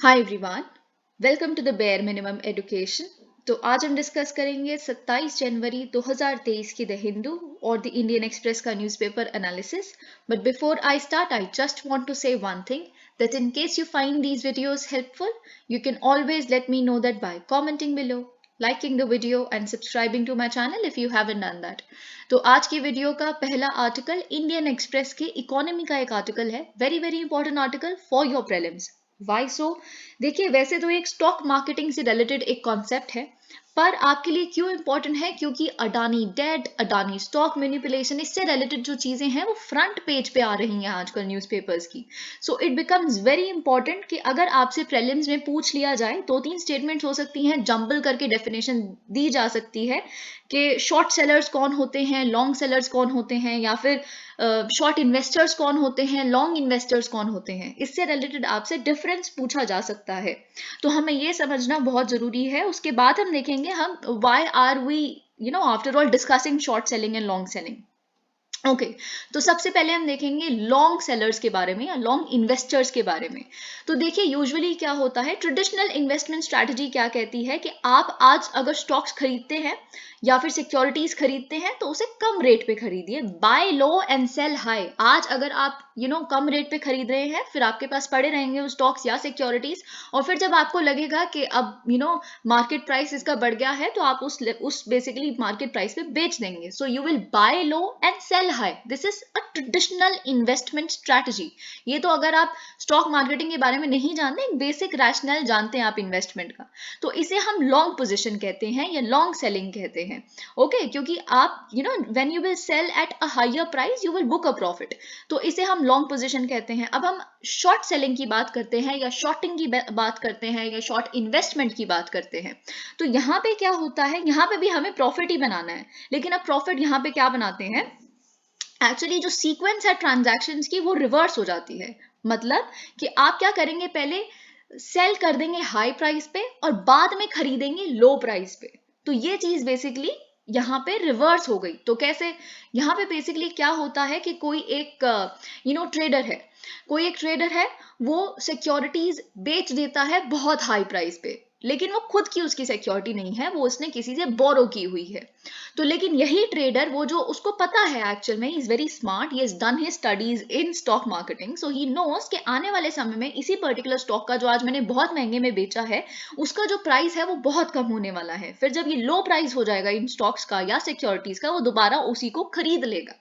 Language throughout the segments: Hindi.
Hi everyone, welcome to the bare minimum education. तो आज हम डिस्कस करेंगे 27 जनवरी 2023 की द हिंदू और द इंडियन एक्सप्रेस का newspaper analysis. But before I start, I just want to say one thing that in case you find these videos helpful, you can always let me know that by commenting below, liking the video and subscribing to my channel if you haven't done that. तो आज की वीडियो का पहला आर्टिकल इंडियन एक्सप्रेस के इकोनॉमी का एक आर्टिकल है, very very important article for your prelims. Why so? देखिए, वैसे तो एक स्टॉक मार्केटिंग से रिलेटेड एक कॉन्सेप्ट है, पर आपके लिए क्यों इंपॉर्टेंट है? क्योंकि Adani debt, Adani stock manipulation, इससे रिलेटेड जो चीजें हैं वो फ्रंट पेज पे आ रही हैं आजकल न्यूज़पेपर्स की। So it becomes very important कि अगर आपसे प्रीलिम्स में पूछ लिया जाए, दो तीन स्टेटमेंट्स हो सकती हैं, जंबल करके डेफिनेशन दी जा सकती है कि शॉर्ट सेलर्स कौन होते हैं, लॉन्ग सेलर्स कौन होते हैं, या फिर शॉर्ट इन्वेस्टर्स कौन होते हैं, लॉन्ग इन्वेस्टर्स कौन होते हैं। इससे रिलेटेड आपसे डिफरेंस पूछा जा सकता है, तो हमें ये समझना बहुत जरूरी है। उसके बाद हम देखेंगे हम why are we after all discussing short selling and long selling. Okay, तो सबसे पहले हम देखेंगे लॉन्ग सेलर्स के बारे में या लॉन्ग इन्वेस्टर्स के बारे में। तो देखिए, यूजुअली क्या होता है, ट्रेडिशनल इन्वेस्टमेंट स्ट्रैटेजी क्या कहती है कि आप आज अगर स्टॉक्स खरीदते हैं या फिर सिक्योरिटीज खरीदते हैं तो उसे कम रेट पे खरीदिए, buy low and sell high. आज अगर आप कम रेट पे खरीद रहे हैं, फिर आपके पास पड़े रहेंगे वो स्टॉक्स या सिक्योरिटीज, और फिर जब आपको लगेगा कि अब मार्केट प्राइस इसका बढ़ गया है, तो आप उस बेसिकली मार्केट प्राइस पे बेच देंगे। So you will buy low and sell high. This is a traditional investment strategy. ये तो अगर आप स्टॉक मार्केटिंग के बारे में नहीं जानते, एक बेसिक रैशनल जानते हैं आप इन्वेस्टमेंट का, तो इसे हम लॉन्ग पोजिशन कहते हैं या लॉन्ग सेलिंग कहते हैं। ओके, क्योंकि आप when you will sell at a higher price you will book a profit, तो इसे हम लॉन्ग पोजीशन कहते हैं। अब हम शॉर्ट सेलिंग की बात करते हैं या शॉर्टिंग की बात करते हैं या शॉर्ट इन्वेस्टमेंट की बात करते हैं। तो यहाँ पे क्या होता है, यहाँ पे भी हमें प्रॉफिट ही बनाना है, लेकिन अब प्रॉफिट यहाँ पे क्या बनाते हैं, एक्चुअली जो सीक्वेंस है ट्रांजैक्शंस की वो रिवर्स हो जाती है। मतलब कि आप क्या करेंगे, पहले सेल कर देंगे हाई प्राइस पे और बाद में खरीदेंगे लो प्राइस पे। तो ये चीज बेसिकली यहाँ पे रिवर्स हो गई। तो कैसे? यहाँ पे बेसिकली क्या होता है कि कोई एक ट्रेडर है, कोई एक ट्रेडर है, वो सिक्योरिटीज बेच देता है बहुत हाई प्राइस पे, लेकिन वो खुद की उसकी सिक्योरिटी नहीं है, वो उसने किसी से बोरो की हुई है। तो लेकिन यही ट्रेडर, वो जो उसको पता है, एक्चुअल में he is very smart, he has done his studies in stock marketing, so he knows कि आने वाले समय में इसी पर्टिकुलर स्टॉक का जो आज मैंने बहुत महंगे में बेचा है, उसका जो प्राइस है वो बहुत कम होने वाला है। फिर जब ये लो प्राइस हो जाएगा इन स्टॉक्स का या सिक्योरिटीज का, वो दोबारा उसी को खरीद लेगा।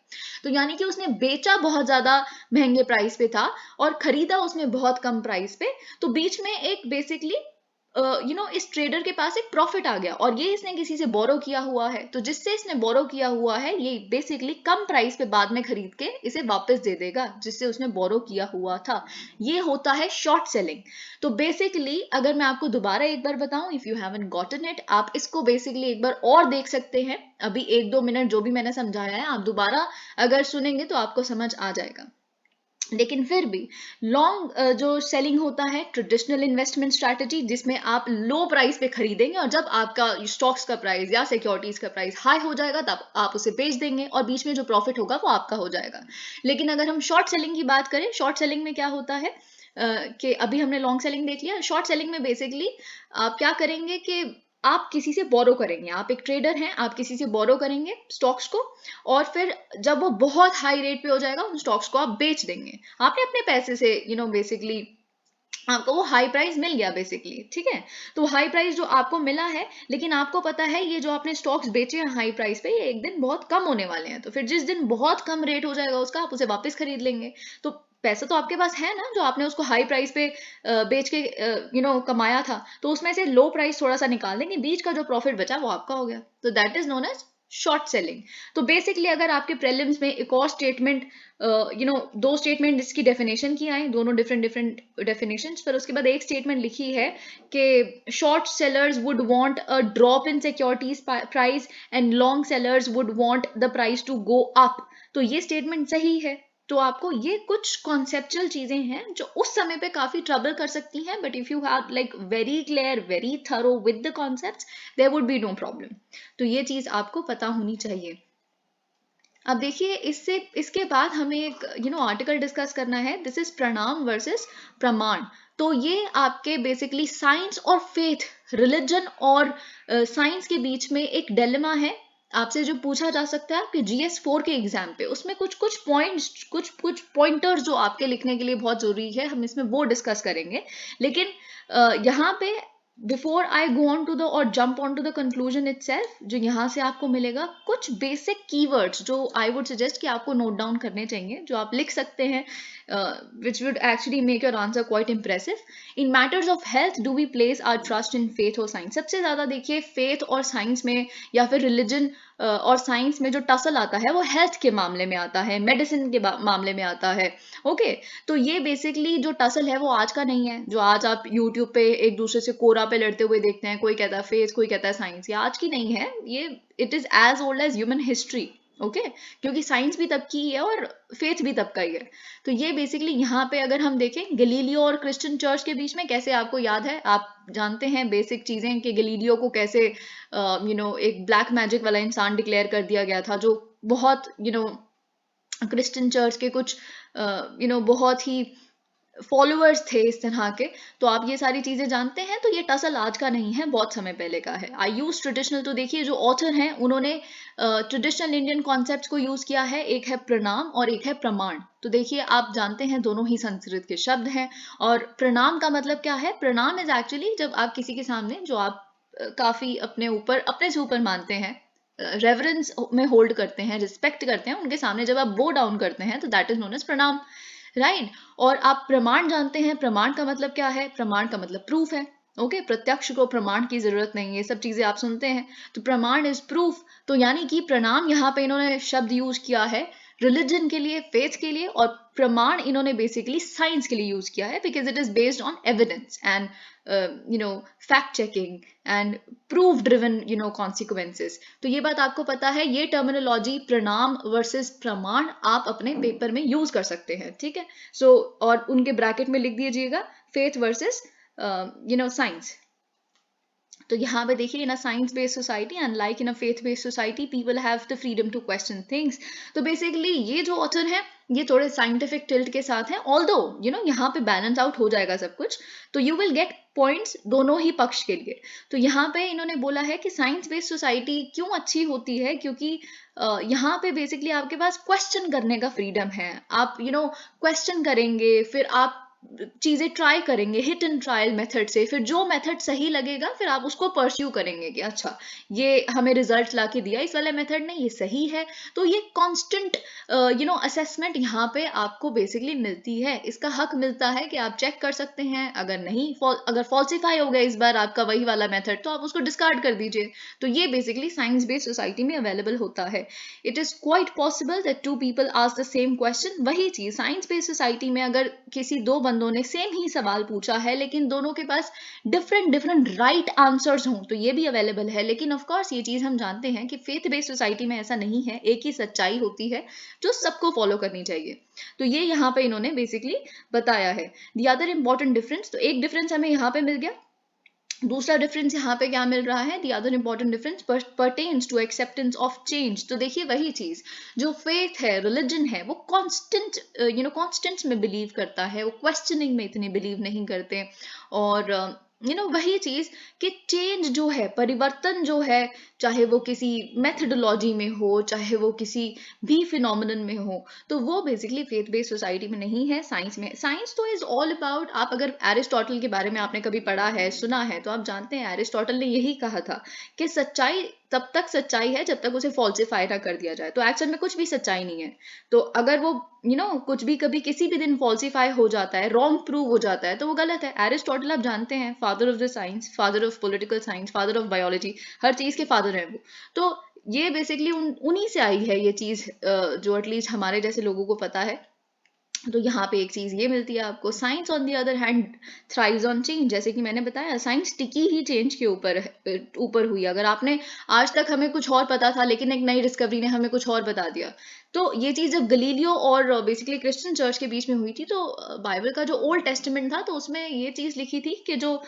तो यानी कि उसने बेचा बहुत ज्यादा महंगे प्राइस पे था और खरीदा उसने बहुत कम प्राइस पे। तो बीच में एक बेसिकली इस ट्रेडर के पास एक प्रॉफिट आ गया, और ये इसने किसी से बोरो किया हुआ है, तो जिससे इसने बोरो किया हुआ है ये बेसिकली कम प्राइस पे बाद में खरीद के इसे वापस दे देगा जिससे उसने बोरो किया हुआ था। ये होता है शॉर्ट सेलिंग। तो बेसिकली अगर मैं आपको दोबारा एक बार बताऊं, if you haven't gotten it, आप इसको बेसिकली एक बार और देख सकते हैं। अभी एक दो मिनट जो भी मैंने समझाया है, आप दोबारा अगर सुनेंगे तो आपको समझ आ जाएगा। लेकिन फिर भी लॉन्ग जो सेलिंग होता है, ट्रेडिशनल इन्वेस्टमेंट स्ट्रैटेजी, जिसमें आप लो प्राइस पे खरीदेंगे और जब आपका स्टॉक्स का प्राइस या सिक्योरिटीज का प्राइस हाई हो जाएगा तब आप उसे बेच देंगे और बीच में जो प्रॉफिट होगा वो आपका हो जाएगा। लेकिन अगर हम शॉर्ट सेलिंग की बात करें, शॉर्ट सेलिंग में क्या होता है कि अभी हमने लॉन्ग सेलिंग देख लिया, शॉर्ट सेलिंग में बेसिकली आप क्या करेंगे कि आप किसी से बोरो करेंगे, आप एक ट्रेडर हैं, आप किसी से बोरो करेंगे स्टॉक्स को, और फिर जब वो बहुत हाई रेट पे हो जाएगा उन स्टॉक्स को आप बेच देंगे। आपने अपने पैसे से बेसिकली आपको वो हाई प्राइस मिल गया बेसिकली, ठीक है। तो हाई प्राइस जो आपको मिला है, लेकिन आपको पता है ये जो आपने स्टॉक्स बेचे हैं हाई प्राइस पे, ये एक दिन बहुत कम होने वाले हैं, तो फिर जिस दिन बहुत कम रेट हो जाएगा उसका, आप उसे वापस खरीद लेंगे। तो पैसा तो आपके पास है ना, जो आपने उसको हाई प्राइस पे बेच के कमाया था, तो उसमें से लो प्राइस थोड़ा सा निकाल देंगे, बीच का जो प्रॉफिट बचा वो आपका हो गया। तो that is known as short selling. तो बेसिकली अगर आपके प्रीलिम्स में एक और स्टेटमेंट दो स्टेटमेंट इसकी डेफिनेशन की आए, दोनों डिफरेंट डिफरेंट डेफिनेशंस, पर उसके बाद एक स्टेटमेंट लिखी है कि short sellers would want a drop in securities price and long sellers would want the price to go up. तो ये स्टेटमेंट सही है। तो आपको ये कुछ कॉन्सेप्चुअल चीजें हैं जो उस समय पे काफी ट्रबल कर सकती हैं, but if you have like very clear, very thorough with the concepts, there would be no problem. तो ये चीज आपको पता होनी चाहिए। अब देखिए, इसके बाद हमें एक आर्टिकल डिस्कस करना है। दिस इज प्रणाम वर्सेस प्रमाण। तो ये आपके बेसिकली साइंस और फेथ, रिलीजन और साइंस के बीच में एक डिलेमा है। आपसे जो पूछा जा सकता है आपके GS4 के एग्जाम पे, उसमें कुछ कुछ पॉइंट्स, कुछ कुछ पॉइंटर्स जो आपके लिखने के लिए बहुत जरूरी है, हम इसमें वो डिस्कस करेंगे। लेकिन यहाँ पे before I go on to the और jump on to the conclusion itself, जो यहाँ से आपको मिलेगा कुछ बेसिक कीवर्ड्स जो आई वुड सजेस्ट कि आपको नोट डाउन करने चाहिए, जो आप लिख सकते हैं, which would actually make your answer quite impressive. In matters of health, do we place our trust in faith or science? सबसे ज्यादा देखिए फेथ और साइंस में या फिर रिलीजन और साइंस में जो टसल आता है वो हेल्थ के मामले में आता है, मेडिसिन के मामले में आता है। ओके, तो ये बेसिकली जो टसल है वो आज का नहीं है, जो आज आप यूट्यूब पे एक दूसरे से कोरा पे लड़ते हुए देखते हैं, कोई कहता है फेथ, कोई कहता है साइंस, ये आज की नहीं है, ये it is as old as human history. Okay, क्योंकि साइंस भी तब की है और फेथ भी तब का ही है। तो ये बेसिकली यहाँ पे अगर हम देखें गलीलियो और क्रिश्चियन चर्च के बीच में, कैसे आपको याद है, आप जानते हैं बेसिक चीजें कि गलीलियो को कैसे एक ब्लैक मैजिक वाला इंसान डिक्लेयर कर दिया गया था, जो बहुत क्रिश्चियन चर्च के कुछ बहुत ही फॉलोअर्स थे इस तरह के। तो आप ये सारी चीजें जानते हैं। तो ये टसल आज का नहीं है, बहुत समय पहले का है। आई यूज ट्रेडिशनल, तो देखिए जो ऑथर हैं उन्होंने ट्रेडिशनल इंडियन कॉन्सेप्ट्स को यूज किया है, एक है प्रणाम और एक है प्रमाण। तो देखिए आप जानते हैं दोनों ही संस्कृत के शब्द हैं। और प्रणाम का मतलब क्या है? प्रणाम इज एक्चुअली जब आप किसी के सामने, जो आप काफी अपने से ऊपर मानते हैं, रेवरेंस में होल्ड करते हैं, रिस्पेक्ट करते हैं, उनके सामने जब आप बो डाउन करते हैं तो दैट इज नोन एज प्रणाम, राइट। और आप प्रमाण जानते हैं, प्रमाण का मतलब क्या है? प्रमाण का मतलब प्रूफ है। ओके, प्रत्यक्ष को प्रमाण की जरूरत नहीं है, ये सब चीजें आप सुनते हैं। तो प्रमाण इज प्रूफ। तो यानी कि प्रणाम यहाँ पे इन्होंने शब्द यूज किया है रिलीजन के लिए, फेथ के लिए, और प्रमाण इन्होंने बेसिकली साइंस के लिए यूज किया है, because it is based on evidence and fact checking and proof driven consequences. तो ये बात आपको पता है, ये टर्मिनोलॉजी प्रणाम वर्सेस प्रमाण आप अपने पेपर में यूज कर सकते हैं, ठीक है। सो और उनके ब्रैकेट में लिख दीजिएगा फेथ वर्सेस साइंस। तो यहाँ पे देखिए, in a science based society unlike in a faith based society people have the freedom to question things. तो बेसिकली ये जो ऑथर है ये थोड़े साइंटिफिक टिल्ट के साथ है, ऑल्दो यहाँ पे बैलेंस आउट हो जाएगा सब कुछ, तो यू विल गेट पॉइंट्स दोनों ही पक्ष के लिए। तो यहाँ पे इन्होंने बोला है कि साइंस बेस्ड सोसाइटी क्यों अच्छी होती है, क्योंकि यहाँ पे बेसिकली आपके पास क्वेश्चन करने का फ्रीडम है। आप क्वेश्चन करेंगे, फिर आप चीजें ट्राई करेंगे हिट एंड ट्रायल मेथड से, फिर जो मेथड सही लगेगा फिर आप उसको परस्यू करेंगे कि अच्छा ये हमें रिजल्ट ला के दिया, इस वाले मेथड ने, ये सही है। तो ये कांस्टेंट असेसमेंट यहाँ पे आपको बेसिकली मिलती है, इसका हक मिलता है कि आप चेक कर सकते हैं। अगर नहीं, अगर फॉल्सिफाई हो गया इस बार आपका वही वाला मेथड, तो आप उसको डिस्कार्ड कर दीजिए। तो ये बेसिकली साइंस बेस्ड सोसाइटी में अवेलेबल होता है। It is quite possible that two people ask the same question. वही चीज साइंस बेस्ड सोसाइटी में अगर किसी दो बंदों ने सेम ही सवाल पूछा है लेकिन दोनों के पास डिफरेंट राइट आंसर्स हों, तो ये भी अवेलेबल है। लेकिन ऑफ कोर्स ये चीज हम जानते हैं कि फेथ बेस्ड सोसाइटी में ऐसा नहीं है, एक ही सच्चाई होती है जो सबको फॉलो करनी चाहिए। तो ये यहाँ पे इन्होंने बेसिकली बताया है। द अदर इंपॉर्टेंट डिफरेंस, तो एक डिफरेंस हमें यहाँ पे मिल गया। दूसरा डिफरेंस यहाँ पे क्या मिल रहा है? The other important difference pertains to acceptance of change. तो देखिए वही चीज, जो फेथ है, रिलीजन है, वो कांस्टेंट कांस्टेंट्स में बिलीव करता है, वो क्वेश्चनिंग में इतने बिलीव नहीं करते। और वही चीज कि चेंज जो है, परिवर्तन जो है, चाहे वो किसी मेथडोलॉजी में हो, चाहे वो किसी भी फिनोमिनन में हो, तो वो बेसिकली फेथ बेस्ड सोसाइटी में नहीं है, साइंस में। साइंस तो इज ऑल अबाउट, आप अगर एरिस्टोटल के बारे में आपने कभी पढ़ा है, सुना है, तो आप जानते हैं एरिस्टोटल ने यही कहा था कि सच्चाई तब तक सच्चाई है जब तक उसे फॉल्सिफाई ना कर दिया जाए। तो एक्चुअल में कुछ भी सच्चाई नहीं है। तो अगर वो कुछ भी कभी किसी भी दिन फॉल्सिफाई हो जाता है, रॉन्ग प्रूव हो जाता है, तो वो गलत है। एरिस्टोटल आप जानते हैं, father of the science, father of political science, father of biology, हर चीज के फादर हैं वो। तो ये बेसिकली उन्हीं से आई है ये चीज, जो एटलीस्ट हमारे जैसे लोगों को पता है। तो यहाँ पे एक चीज ये मिलती है आपको। Science on the other hand thrives on change. जैसे कि मैंने बताया, साइंस टिकी ही चेंज के ऊपर हुई। अगर आपने आज तक हमें कुछ और पता था लेकिन एक नई डिस्कवरी ने हमें कुछ और बता दिया, तो ये चीज जब गलीलियो और बेसिकली क्रिश्चियन चर्च के बीच में हुई थी, तो बाइबल का जो ओल्ड टेस्टामेंट था, तो उसमें ये चीज लिखी थी कि जो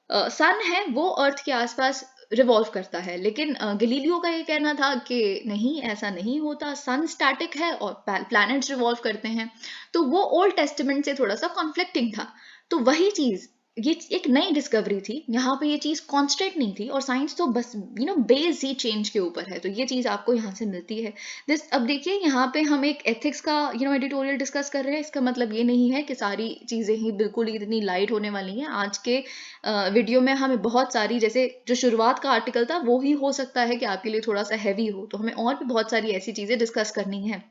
सन है वो अर्थ के आसपास रिवॉल्व करता है। लेकिन गलीलियो का ये कहना था कि नहीं, ऐसा नहीं होता, सन स्टैटिक है और प्लैनेट्स रिवॉल्व करते हैं। तो वो ओल्ड टेस्टामेंट से थोड़ा सा कॉन्फ्लिक्टिंग था। तो वही चीज, ये एक नई डिस्कवरी थी, यहाँ पे ये चीज कांस्टेंट नहीं थी, और साइंस तो बस बेस ही चेंज के ऊपर है, तो ये चीज आपको यहाँ से मिलती है। दिस अब देखिए यहाँ पे हम एक एथिक्स का एडिटोरियल डिस्कस कर रहे हैं, इसका मतलब ये नहीं है कि सारी चीजें ही बिल्कुल ही इतनी लाइट होने वाली हैं। आज के वीडियो में हमें बहुत सारी, जैसे जो शुरुआत का आर्टिकल था वो ही हो सकता है कि आपके लिए थोड़ा सा हैवी हो, तो हमें और भी बहुत सारी ऐसी चीजें डिस्कस करनी है।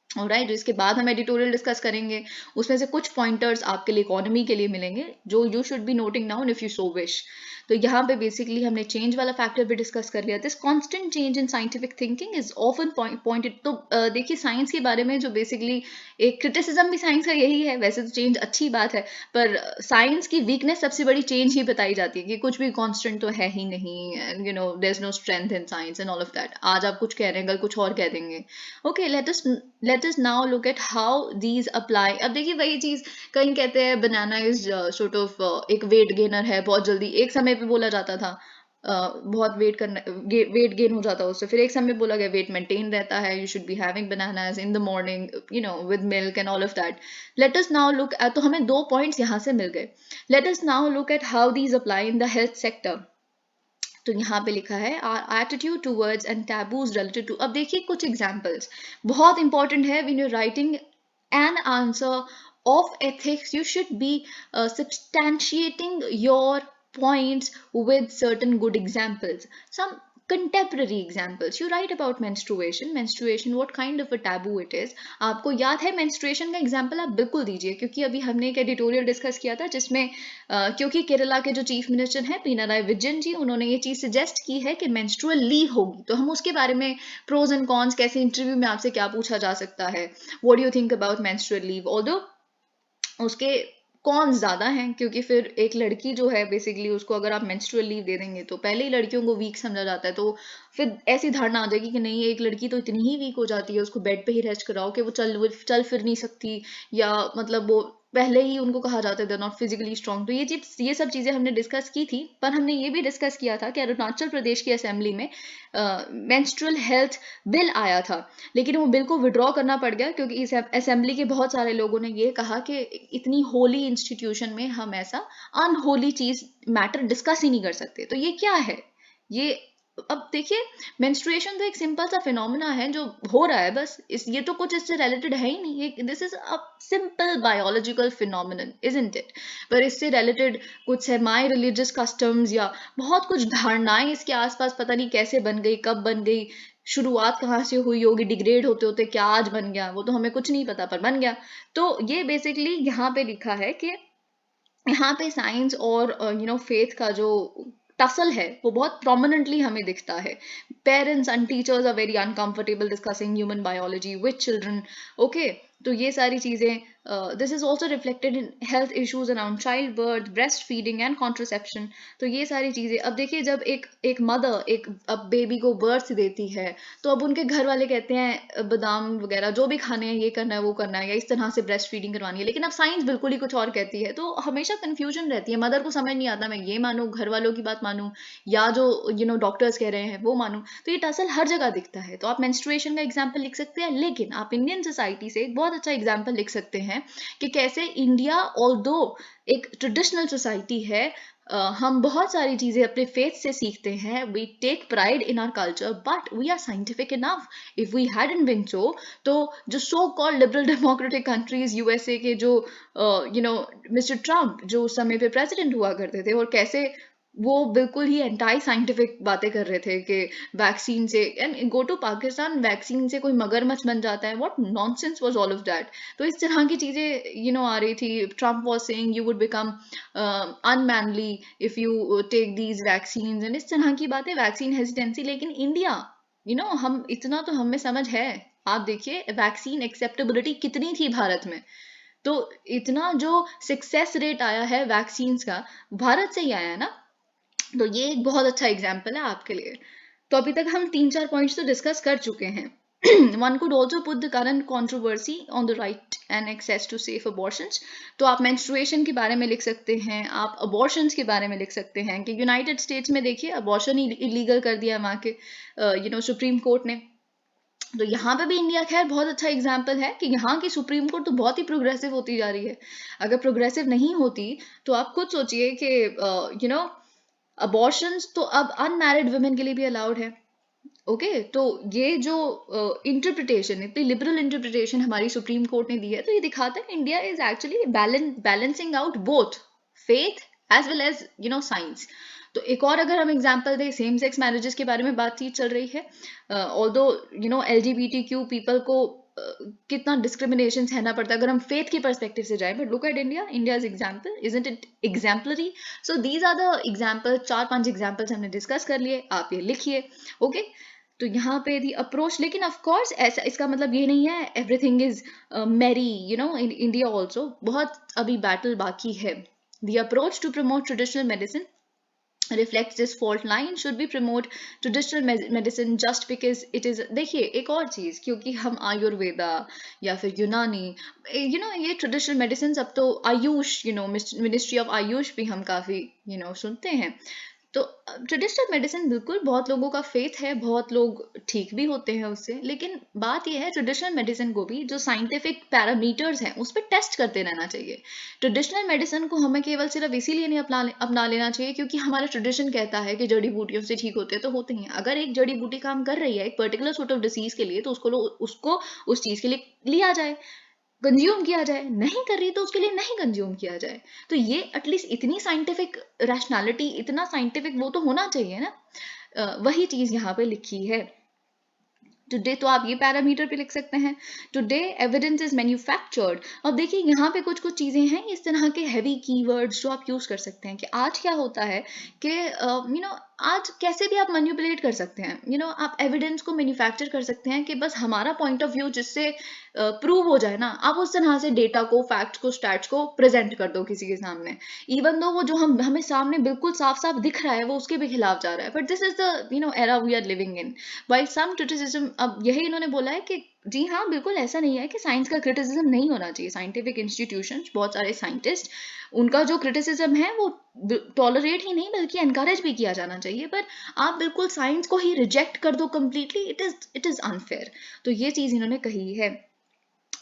ऑलराइट, इसके बाद हम एडिटोरियल डिस्कस करेंगे, उसमें से कुछ पॉइंटर्स आपके लिए इकोनॉमी के लिए मिलेंगे जो you should B noting down if you so wish. तो यहाँ पे बेसिकली हमने चेंज वाला फैक्टर भी डिस्कस कर लिया। This constant change in scientific thinking is often pointed, तो देखिए साइंस के बारे में जो बेसिकली एक क्रिटिसिज्म भी साइंस का यही है, वैसे तो चेंज अच्छी बात है, पर साइंस की वीकनेस सबसे बड़ी चेंज ही बताई जाती है कि कुछ भी कांस्टेंट तो है ही नहीं, and there is no strength in science and all of that. आज आप कुछ कह रहे हैं, कल कुछ और कह देंगे। Okay, let us now look at how these apply। अब देखिए वही चीज, कहीं कहते हैं बनाना इज sort of एक वेट गेनर है, बहुत जल्दी एक समय पे बोला जाता था बहुत वेट करना, वेट गेन हो जाता है उससे, फिर एक समय बोला गया वेट मेंटेन रहता है, you should be having bananas in the morning with milk and all of that. Let us now look at, तो हमें 2 पॉइंट्स यहाँ से मिल गए। Let us now look at how these apply in the health sector. तो यहाँ पे लिखा है are attitude towards and taboos related to. अब देखिए कुछ एग्जांपल्स बहुत इंपॉर्टेंट है when you writing an answer of ethics. You should be substantiating your points with certain good examples, some contemporary examples. You write about menstruation, what kind of a taboo it is. आपको याद है menstruation का example आप बिल्कुल दीजिए, क्योंकि अभी हमने एक एडिटोरियल डिस्कस किया था जिसमें क्योंकि केरला के जो चीफ मिनिस्टर हैं पिनाराई विजयन जी, उन्होंने ये चीज सजेस्ट की है कि मेंस्ट्रुअल लीव होगी, तो हम उसके बारे में प्रोज एंड कॉन्स, कैसे इंटरव्यू में आपसे क्या पूछा जा सकता है, what do you think about menstrual leave, although उसके कौन ज्यादा हैं, क्योंकि फिर एक लड़की जो है बेसिकली उसको अगर आप मेंस्ट्रुअल लीव दे देंगे तो पहले ही लड़कियों को वीक समझा जाता है, तो फिर ऐसी धारणा आ जाएगी कि नहीं एक लड़की तो इतनी ही वीक हो जाती है, उसको बेड पे ही रेस्ट कराओ कि वो चल फिर नहीं सकती, या मतलब वो पहले ही उनको कहा जाता है दे नॉट फिजिकली स्ट्रांग। तो ये सब चीजें हमने डिस्कस की थी, पर हमने ये भी डिस्कस किया था कि अरुणाचल प्रदेश की असेंबली में मेंस्ट्रुअल हेल्थ बिल आया था, लेकिन वो बिल को विड्रॉ करना पड़ गया क्योंकि इस असेंबली के बहुत सारे लोगों ने ये कहा कि इतनी होली इंस्टीट्यूशन में हम ऐसा अनहोली चीज मैटर डिस्कस ही नहीं कर सकते। तो ये क्या है ये, अब देखिए मेंस्ट्रुएशन तो एक सिंपल सा फिनोमेना है जो हो रहा है बस, ये तो कुछ इससे रिलेटेड है ही नहीं, this is a simple biological phenomenon isn't it, पर इससे रिलेटेड कुछ सेमाई रिलीजियस कस्टम्स या बहुत कुछ धारणाएं इसके आसपास पता नहीं कैसे बन गई, कब बन गई, शुरुआत कहाँ से हुई होगी, डिग्रेड होते होते क्या आज बन गया, वो तो हमें कुछ नहीं पता, पर बन गया। तो ये बेसिकली यहाँ पे लिखा है कि यहाँ पे साइंस और फेथ का जो टसल है वो बहुत प्रोमिनेंटली हमें दिखता है। Parents and teachers are very uncomfortable discussing human biology with children. Okay, तो ये सारी चीजें, this is also reflected in health issues around child birth, breast feeding and contraception. तो ये सारी चीजें, अब देखिए जब एक मदर एक अब बेबी को बर्थ देती है, तो अब उनके घर वाले कहते हैं बादाम वगैरह जो भी खाने हैं, ये करना है वो करना है, या इस तरह से ब्रेस्ट फीडिंग करवानी है, लेकिन अब साइंस बिल्कुल ही कुछ और कहती है, तो हमेशा कंफ्यूजन रहती है, मदर को समझ नहीं आता मैं ये मानूं, घर वालों की बात मानूं, या जो डॉक्टर्स कह रहे हैं वो मानूं। तो ये टसल हर जगह दिखता है। तो आप मेंस्ट्रुएशन का एग्जाम्पल लिख सकते हैं, लेकिन आप इंडियन सोसाइटी से एक बहुत अच्छा एग्जाम्पल लिख सकते हैं कि कैसे इंडिया ऑल्दो एक ट्रेडिशनल सोसाइटी है, हम बहुत सारी चीजें अपने फेथ से सीखते हैं, we take pride in our culture, but we are scientific enough. If we hadn't been so, तो जो so called liberal democratic countries USA के जो मिस्टर ट्रम्प जो उस समय पे प्रेसिडेंट हुआ करते थे, और कैसे वो बिल्कुल ही एंटाई साइंटिफिक बातें कर रहे थे कि वैक्सीन से, and go to Pakistan, vaccine से कोई मगरमच्छ बन जाता है, what nonsense was all of that. तो इस तरह की चीजें आ रही थी। Trump was saying you would become unmanly if you take these vaccine, and इस तरह की बातें, वैक्सीन हेजिटेंसी। लेकिन इंडिया, हम इतना तो हमें समझ है, आप देखिए वैक्सीन एक्सेप्टेबिलिटी कितनी थी भारत में, तो इतना जो सक्सेस रेट आया है वैक्सीन का भारत से ही आया है ना। तो ये एक बहुत अच्छा एग्जाम्पल है आपके लिए। तो अभी तक हम 3-4 पॉइंट्स तो डिस्कस कर चुके हैं। One could also put the current controversy on the right and access to safe abortions। तो आप menstruation के बारे में लिख सकते हैं, आप abortions के बारे में लिख सकते हैं कि यूनाइटेड स्टेट्स में देखिए अबॉर्शन इलीगल कर दिया वहाँ के सुप्रीम कोर्ट ने। तो यहाँ पे भी इंडिया खैर बहुत अच्छा एग्जाम्पल है कि यहाँ की सुप्रीम कोर्ट तो बहुत ही प्रोग्रेसिव होती जा रही है। अगर प्रोग्रेसिव नहीं होती तो आप खुद सोचिए कि अबॉर्शंस तो अब अनमैरिड वुमेन के लिए भी अलाउड है। ओके तो ये जो इंटरप्रिटेशन, इतनी लिबरल इंटरप्रिटेशन हमारी सुप्रीम कोर्ट ने दी है, तो ये दिखाता है India is actually balancing out both faith as well as science. तो एक और अगर हम एग्जांपल दें, सेम सेक्स मैरिजेस के बारे में बातचीत चल रही है। ऑल्दो LGBTQ पीपल को कितना डिस्क्रिमिनेशन सहना पड़ता है अगर हम फेथ की पर्सपेक्टिव से जाएं, but look at India, India's example, isn't it exemplary? So these are the example, 4-5 examples हमने डिस्कस कर लिए, आप ये लिखिए। ओके तो यहाँ पे दी अप्रोच, लेकिन ऑफ कोर्स ऐसा इसका मतलब ये नहीं है एवरीथिंग इज मेरी इन इंडिया ऑल्सो, बहुत अभी बैटल बाकी है। The approach to promote traditional medicine reflects this fault line. Should we promote traditional medicine just because it is? देखिए एक और चीज, क्योंकि हम आयुर्वेदा या फिर यूनानी ये ट्रेडिशनल मेडिसिन, अब तो आयुष मिनिस्ट्री ऑफ आयुष भी हम काफी सुनते हैं। तो ट्रेडिशनल मेडिसिन बिल्कुल बहुत लोगों का फेथ है, बहुत लोग ठीक भी होते हैं उससे, लेकिन बात यह है ट्रेडिशनल मेडिसिन को भी जो साइंटिफिक पैरामीटर्स हैं उस पर टेस्ट करते रहना चाहिए। ट्रेडिशनल मेडिसिन को हमें केवल सिर्फ इसीलिए नहीं अपना लेना चाहिए क्योंकि हमारा ट्रेडिशन कहता है कि जड़ी बूटियों से ठीक होते हैं, तो होते हैं। अगर एक जड़ी बूटी काम कर रही है एक पर्टिकुलर सॉर्ट ऑफ डिसीज के लिए, तो उसको उस चीज के लिए लिया जाए, कंज्यूम किया जाए। नहीं कर रही तो उसके लिए नहीं कंज्यूम किया जाए। तो ये एटलीस्ट इतनी साइंटिफिक रैशनैलिटी, इतना साइंटिफिक वो तो होना चाहिए ना। वही चीज यहाँ पे लिखी है। टुडे तो आप ये पैरामीटर पे लिख सकते हैं, टुडे एविडेंस इज मैन्युफैक्चर्ड। अब देखिए यहाँ पे कुछ कुछ चीजें हैं इस तरह के हैवी कीवर्ड्स जो आप यूज कर सकते हैं कि आज क्या होता है कि आज कैसे भी आप मैनिपुलेट कर सकते हैं। आप एविडेंस को मैन्युफैक्चर कर सकते हैं कि बस हमारा पॉइंट ऑफ व्यू जिससे प्रूव हो जाए ना, आप उस तरह से डेटा को, फैक्ट्स को, स्टैट्स को प्रेजेंट कर दो किसी के सामने, इवन दो वो जो हमें सामने बिल्कुल साफ साफ दिख रहा है वो उसके भी खिलाफ जा रहा है। But this is the era we are living in. While some criticism, अब यही इन्होंने बोला है कि जी हाँ बिल्कुल ऐसा नहीं है कि साइंस का क्रिटिसिज्म नहीं होना चाहिए। साइंटिफिक इंस्टीट्यूशंस, बहुत सारे साइंटिस्ट, उनका जो क्रिटिसिज्म है वो टॉलरेट ही नहीं बल्कि एनकरेज भी किया जाना चाहिए। पर आप बिल्कुल साइंस को ही रिजेक्ट कर दो कंप्लीटली, इट इज अनफेयर। तो ये चीज इन्होंने कही है।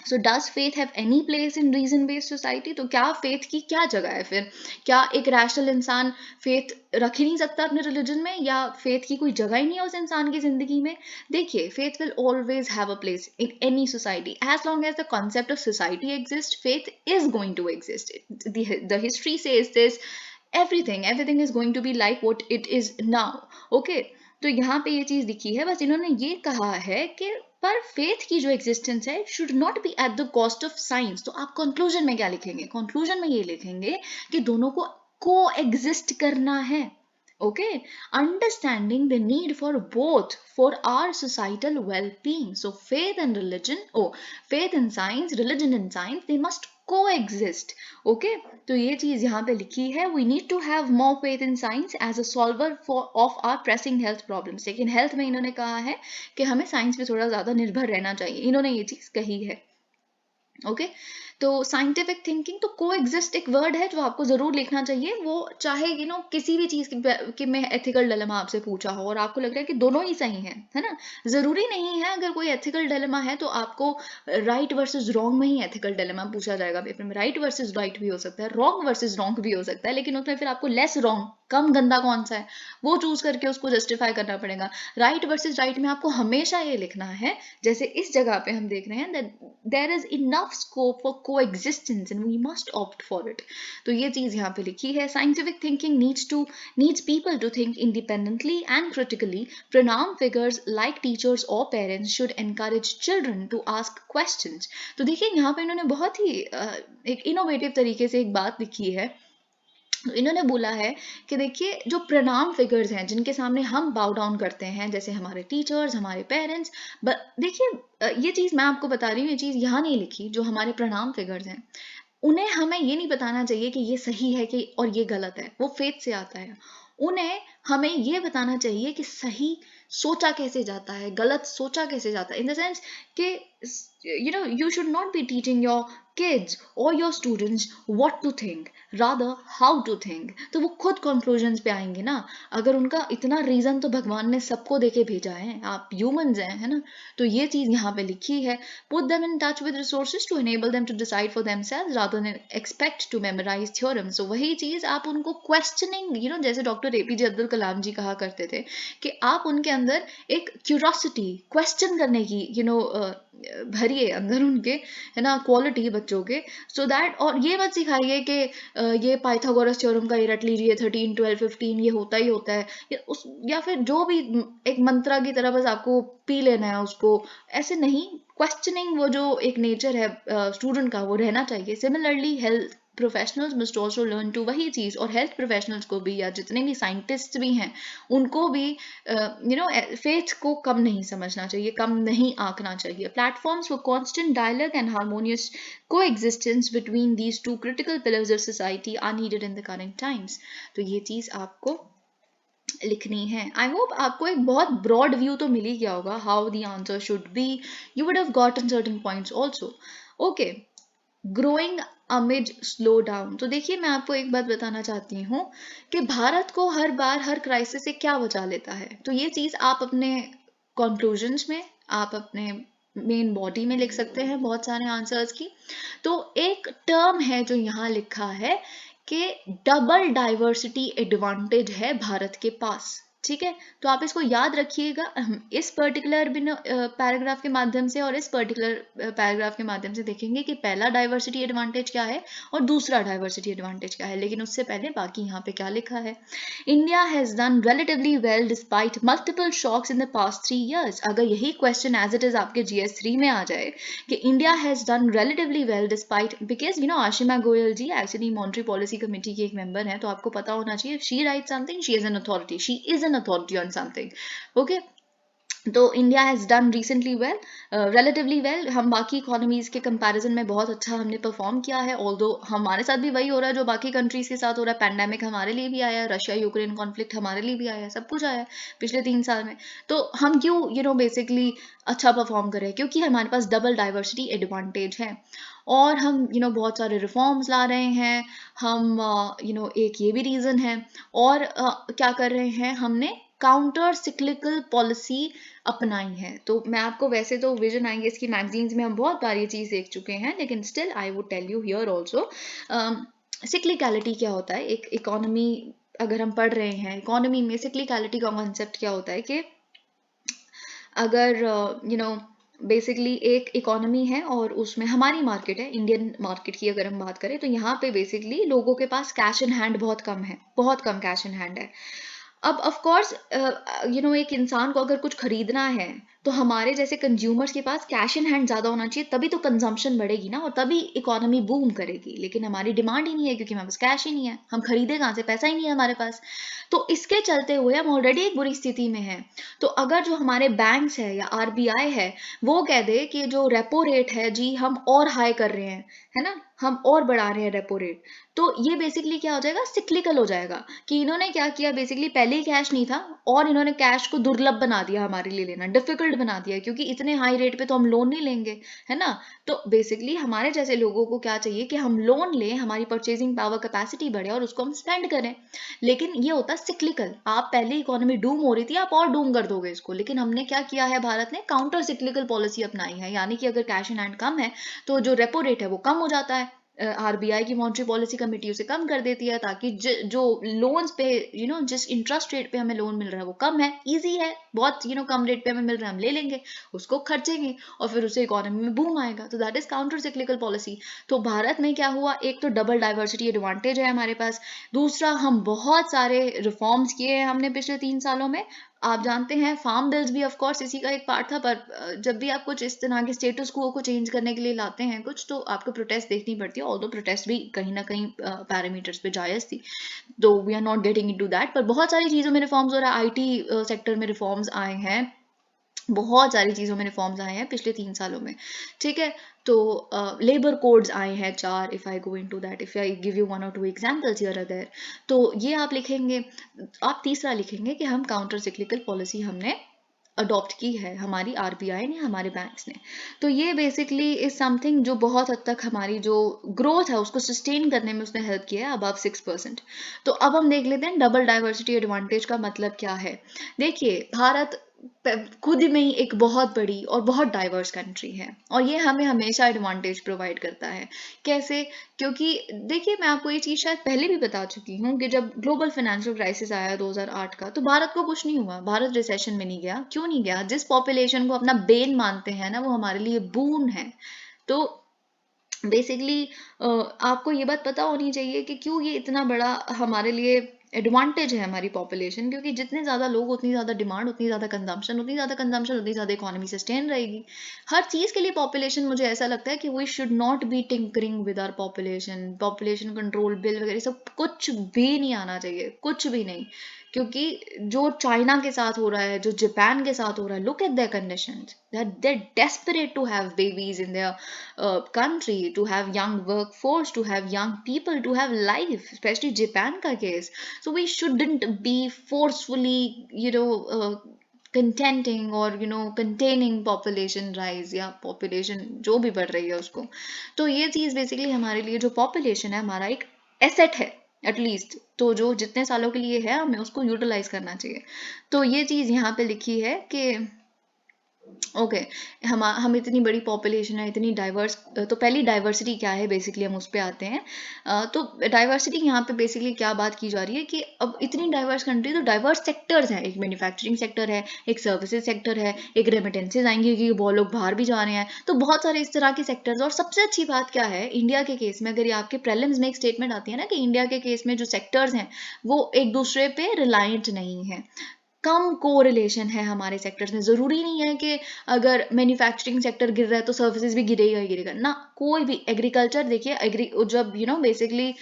So does faith have any place in reason based society? तो क्या फेथ की क्या जगह है फिर? क्या एक रैशनल इंसान फेथ रख ही नहीं सकता अपने रिलीजन में, या फेथ की कोई जगह ही नहीं है उस इंसान की जिंदगी में? देखिए faith will always have a place in any society as long as the concept of society exist, faith is going to exist. The history says this, everything is going to be like what it is now. Okay तो यहाँ पे ये चीज दिखी है, बस इन्होंने ये कहा है कि पर फेथ की जो एग्जिस्टेंस है should not B at the cost of science. तो आप कंक्लूजन में क्या लिखेंगे? कंक्लूजन में ये लिखेंगे कि दोनों को को एग्जिस्ट करना है। okay understanding the need for both for our societal well-being. So faith and science, religion and science, they must coexist. okay तो ये चीज यहाँ पे लिखी है, we need to have more faith in science as a solver of our pressing health problems. लेकिन हेल्थ में इन्होंने कहा है कि हमें साइंस पे थोड़ा ज्यादा निर्भर रहना चाहिए, इन्होंने ये चीज कही है। ओके तो साइंटिफिक थिंकिंग, तो को एग्जिस्ट एक वर्ड है जो आपको जरूर लिखना चाहिए। वो चाहे किसी भी चीज की में एथिकल डिलेमा आपसे पूछा हो और आपको लग रहा है कि दोनों ही सही है ना, जरूरी नहीं है अगर कोई एथिकल डिलेमा है तो आपको राइट वर्सेस रॉन्ग में ही एथिकल डिलेमा पूछा जाएगा पेपर में। राइट वर्सेस राइट भी हो सकता है, रॉन्ग वर्सेस रॉन्ग भी हो सकता है, लेकिन उसमें फिर आपको लेस रॉन्ग, कम गंदा कौन सा है वो चूज करके उसको जस्टिफाई करना पड़ेगा। राइट वर्सेस राइट में आपको हमेशा ये लिखना है, जैसे इस जगह पे हम देख रहे हैं that there is enough scope for coexistence and we must opt for it. तो ये चीज यहाँ पे लिखी है। Scientific thinking needs people to think independently and critically. Pronoun figures like teachers or parents should encourage children to ask questions. तो देखिए यहाँ पे इन्होंने बहुत ही एक इनोवेटिव तरीके से एक बात लिखी है। इन्होंने बोला है कि देखिए जो प्रणाम फिगर्स हैं जिनके सामने हम बाउ डाउन करते हैं, जैसे हमारे टीचर्स, हमारे पेरेंट्स, देखिए ये चीज मैं आपको बता रही हूँ, ये चीज यहाँ नहीं लिखी। जो हमारे प्रणाम फिगर्स हैं उन्हें हमें ये नहीं बताना चाहिए कि ये सही है और ये गलत है, वो फेथ से आता है। उन्हें हमें ये बताना चाहिए कि सही सोचा कैसे जाता है, गलत सोचा कैसे जाता है, इन द सेंस कि you should not be teaching your kids or your students what to think, rather how to think. तो वो खुद conclusions पे आएंगे ना. अगर उनका इतना रीजन तो भगवान ने सबको देके भेजा है, आप ह्यूमंस हैं, है ना. तो ये चीज यहाँ पे लिखी है, put them in touch with resources to enable them to decide for themselves rather than expect to memorize theorems. So वही चीज आप उनको questioning, जैसे डॉक्टर एपीजे अब्दुल कलाम जी कहा करते थे कि आप उनके अंदर एक क्यूरोसिटी, क्वेश्चन करने की भरिए अंदर उनके, है ना, क्वालिटी बच्चों के, सो दैट, और ये मत सिखाइए कि ये पाइथागोरस थ्योरम का ये रट लीजिए 13 12 15 ये होता ही होता है, या फिर जो भी एक मंत्रा की तरह बस आपको पी लेना है उसको, ऐसे नहीं. क्वेश्चनिंग वो जो एक नेचर है स्टूडेंट का, वो रहना चाहिए. Similarly health professionals must also learn to, वही चीज़, और हेल्थ प्रोफेशनल्स को भी, या जितने भी साइंटिस्ट भी हैं उनको भी फेथ को कम नहीं समझना चाहिए, कम नहीं आंकना चाहिए. Platforms for constant dialogue and harmonious coexistence between these two critical pillars of society are needed in the current times. तो ये चीज़ आपको लिखनी है. आई होप आपको एक बहुत ब्रॉड व्यू तो मिल ही गया होगा how the answer should be. You would have gotten certain points also. Okay, growing amid slow down. तो देखिए, मैं आपको एक बात बताना चाहती हूँ कि भारत को हर बार हर क्राइसिस से क्या बचा लेता है. तो ये चीज़ आप अपने कंक्लूजन्स में, आप अपने मेन बॉडी में लिख सकते हैं बहुत सारे आंसर्स की. तो एक टर्म है जो यहाँ लिखा है कि डबल डाइवर्सिटी एडवांटेज है भारत के पास. ठीक है, तो आप इसको याद रखिएगा. इस पर्टिकुलर पैराग्राफ के माध्यम से और इस पर्टिकुलर पैराग्राफ के माध्यम से देखेंगे कि पहला डाइवर्सिटी एडवांटेज क्या है और दूसरा डाइवर्सिटी एडवांटेज क्या है. लेकिन उससे पहले बाकी यहाँ पे क्या लिखा है. India has done relatively well despite multiple shocks in the past 3 years. अगर यही क्वेश्चन एज इट इज आपके GS3 में आ जाए कि India has done relatively well despite, because Ashima Goyal ji actually monetary policy committee की एक मेंबर है, तो आपको पता होना चाहिए. She write something, she is an authority, she is an authority on something. Okay, तो India has done recently well, relatively well. हम बाकी इकोनॉमीज़ के कंपैरिजन में बहुत अच्छा हमने परफॉर्म किया है, ऑल्दो हमारे साथ भी वही हो रहा है जो बाकी कंट्रीज़ के साथ हो रहा है. पैंडेमिक हमारे लिए भी आया है, रशिया यूक्रेन कॉन्फ्लिक्ट हमारे लिए भी आया है, सब कुछ आया है पिछले 3 साल में. तो हम क्यों बेसिकली अच्छा परफॉर्म करें, क्योंकि हमारे पास डबल डाइवर्सिटी एडवांटेज है और हम बहुत सारे रिफॉर्म्स ला रहे हैं. हम एक ये भी रीज़न है, और क्या कर रहे हैं, हमने काउंटर सिक्लिकल पॉलिसी अपनाई है. तो मैं आपको, वैसे तो विजन आएंगे इसकी मैगजीन्स में हम बहुत बार ये चीज़ देख चुके हैं, लेकिन still I would tell you here also. Cyclicality क्या होता है, एक इकोनॉमी अगर हम पढ़ रहे हैं, इकोनॉमी में सिक्लिकलिटी का कॉन्सेप्ट क्या होता है कि अगर बेसिकली एक इकोनॉमी है और उसमें हमारी मार्केट है, इंडियन मार्केट की अगर हम बात करें, तो यहाँ पे बेसिकली लोगों के पास कैश इन हैंड बहुत कम है, बहुत कम कैश इन हैंड है. अब ऑफ कोर्स एक इंसान को अगर कुछ खरीदना है तो हमारे जैसे कंज्यूमर्स के पास कैश इन हैंड ज़्यादा होना चाहिए, तभी तो कंजम्पशन बढ़ेगी ना, और तभी इकोनॉमी बूम करेगी. लेकिन हमारी डिमांड ही नहीं है, क्योंकि हमारे पास कैश ही नहीं है, हम खरीदे कहाँ से, पैसा ही नहीं है हमारे पास. तो इसके चलते हुए हम ऑलरेडी एक बुरी स्थिति में हैं. तो अगर जो हमारे बैंक्स है या RBI है वो कह दे कि जो रेपो रेट है जी हम और हाई कर रहे हैं, है ना, हम और बढ़ा रहे हैं रेपो रेट, तो ये बेसिकली क्या हो जाएगा, सिक्लिकल हो जाएगा. कि इन्होंने क्या किया, बेसिकली पहले ही कैश नहीं था और इन्होंने कैश को दुर्लभ बना दिया, हमारे लिए लेना डिफिकल्ट बना दिया, क्योंकि इतने हाई रेट पे तो हम लोन नहीं लेंगे, है ना. तो बेसिकली हमारे जैसे लोगों को क्या चाहिए कि हम लोन लें, हमारी परचेजिंग पावर कैपेसिटी बढ़े और उसको हम स्पेंड करें. लेकिन ये होता है सिक्लिकल. आप पहले इकोनॉमी डूम हो रही थी, आप और डूम कर दोगे इसको. लेकिन हमने क्या किया है, भारत ने काउंटर सिक्लिकल पॉलिसी अपनाई है, यानी कि अगर कैश इन हैंड कम है तो जो रेपो रेट है वो कम हो जाता है. RBI की मॉनेटरी पॉलिसी कमेटी उसे कम कर देती है, ताकि जो लोन्स पे जिस इंटरेस्ट रेट पे हमें लोन मिल रहा है वो कम है, इजी है, बहुत कम रेट पे हमें मिल रहा है, हम ले लेंगे, उसको खर्चेंगे और फिर उसे इकोनॉमी में बूम आएगा. तो that is counter cyclical policy. तो भारत में क्या हुआ, एक तो डबल डाइवर्सिटी एडवांटेज है हमारे पास, दूसरा हम बहुत सारे रिफॉर्म्स किए हैं हमने पिछले 3 सालों में. आप जानते हैं फार्म बिल्स भी ऑफ कोर्स इसी का एक पार्ट था, पर जब भी आप कुछ इस तरह के स्टेटस को चेंज करने के लिए लाते हैं कुछ, तो आपको प्रोटेस्ट देखनी पड़ती है, ऑल्दो प्रोटेस्ट भी कहीं ना कहीं पैरामीटर्स पे जायज़ थी. तो we are not getting into that, पर बहुत सारी चीज़ों में रिफॉर्म्स हो रहा है. IT सेक्टर में रिफॉर्म्स आए हैं, बहुत सारी चीज़ों में रिफॉर्म्स आए हैं पिछले 3 सालों में. ठीक है, तो लेबर कोड्स आए हैं 4. If I go into that, if I give you 1 or 2 examples here और देयर, तो ये आप लिखेंगे. आप तीसरा लिखेंगे कि हम काउंटर सिक्लिकल पॉलिसी हमने अडॉप्ट की है हमारी आरबीआई ने, हमारे बैंक्स ने। तो ये बेसिकली इज समथिंग जो बहुत हद तक हमारी जो ग्रोथ है उसको सस्टेन करने में उसने हेल्प किया है, अबव 6%। तो अब हम देख लेते हैं डबल डाइवर्सिटी एडवांटेज का मतलब क्या है। देखिए, भारत खुद में ही एक बहुत बड़ी और बहुत डाइवर्स कंट्री है, और ये हमें हमेशा एडवांटेज प्रोवाइड करता है। कैसे? क्योंकि देखिए, मैं आपको ये चीज़ शायद पहले भी बता चुकी हूँ कि जब ग्लोबल फाइनेंशियल क्राइसिस आया 2008 का, तो भारत को कुछ नहीं हुआ, भारत रिसेशन में नहीं गया। क्यों नहीं गया? जिस पॉपुलेशन को अपना बेन मानते हैं ना, वो हमारे लिए बून है। तो बेसिकली आपको ये बात पता होनी चाहिए कि क्यों ये इतना बड़ा हमारे लिए एडवांटेज है, हमारी पॉपुलेशन। क्योंकि जितने ज़्यादा लोग उतनी ज़्यादा डिमांड, उतनी ज़्यादा कंजम्पशन, उतनी ज़्यादा कंजम्पशन उतनी ज़्यादा इकोनॉमी सस्टेन रहेगी। हर चीज़ के लिए पॉपुलेशन, मुझे ऐसा लगता है कि we should not be tinkering with our population. Population control bill वगैरह सब कुछ भी नहीं आना चाहिए, कुछ भी नहीं। क्योंकि जो चाइना के साथ हो रहा है, जो जापान के साथ हो रहा है, look at there conditions, they're desperate to have babies in their country, to have young workforce, to have young people, to have life, especially Japan ka case. So we shouldn't be forcefully, contenting or containing population rise या population जो भी बढ़ रही है उसको। तो ये चीज़ बेसिकली हमारे लिए जो population है हमारा एक एसेट है एटलीस्ट। तो जो जितने सालों के लिए है हमें उसको यूटिलाइज करना चाहिए। तो ये चीज़ यहाँ पे लिखी है कि ओके, हम इतनी बड़ी पॉपुलेशन है, इतनी डाइवर्स। तो पहली डाइवर्सिटी क्या है, बेसिकली हम उस पे आते हैं। तो डाइवर्सिटी यहाँ पे बेसिकली क्या बात की जा रही है कि अब इतनी डाइवर्स कंट्री, तो डाइवर्स सेक्टर्स हैं। एक मैन्युफैक्चरिंग सेक्टर है, एक सर्विसेज सेक्टर है, एक रेमिटेंसेज आएंगे क्योंकि बहुत लोग बाहर भी जा रहे हैं। तो बहुत सारे इस तरह के सेक्टर्स। और सबसे अच्छी बात क्या है इंडिया के केस में, अगर ये आपके प्रीलिम्स में एक स्टेटमेंट आती है ना कि इंडिया के केस में जो सेक्टर्स हैं वो एक दूसरे पे रिलायंट नहीं है, कम कोरिलेशन है हमारे सेक्टर्स में। ज़रूरी नहीं है कि अगर मैन्युफैक्चरिंग सेक्टर गिर रहा है तो सर्विसेज भी गिरेगा ही गिरेगा ना। कोई भी एग्रीकल्चर देखिए, जब बेसिकली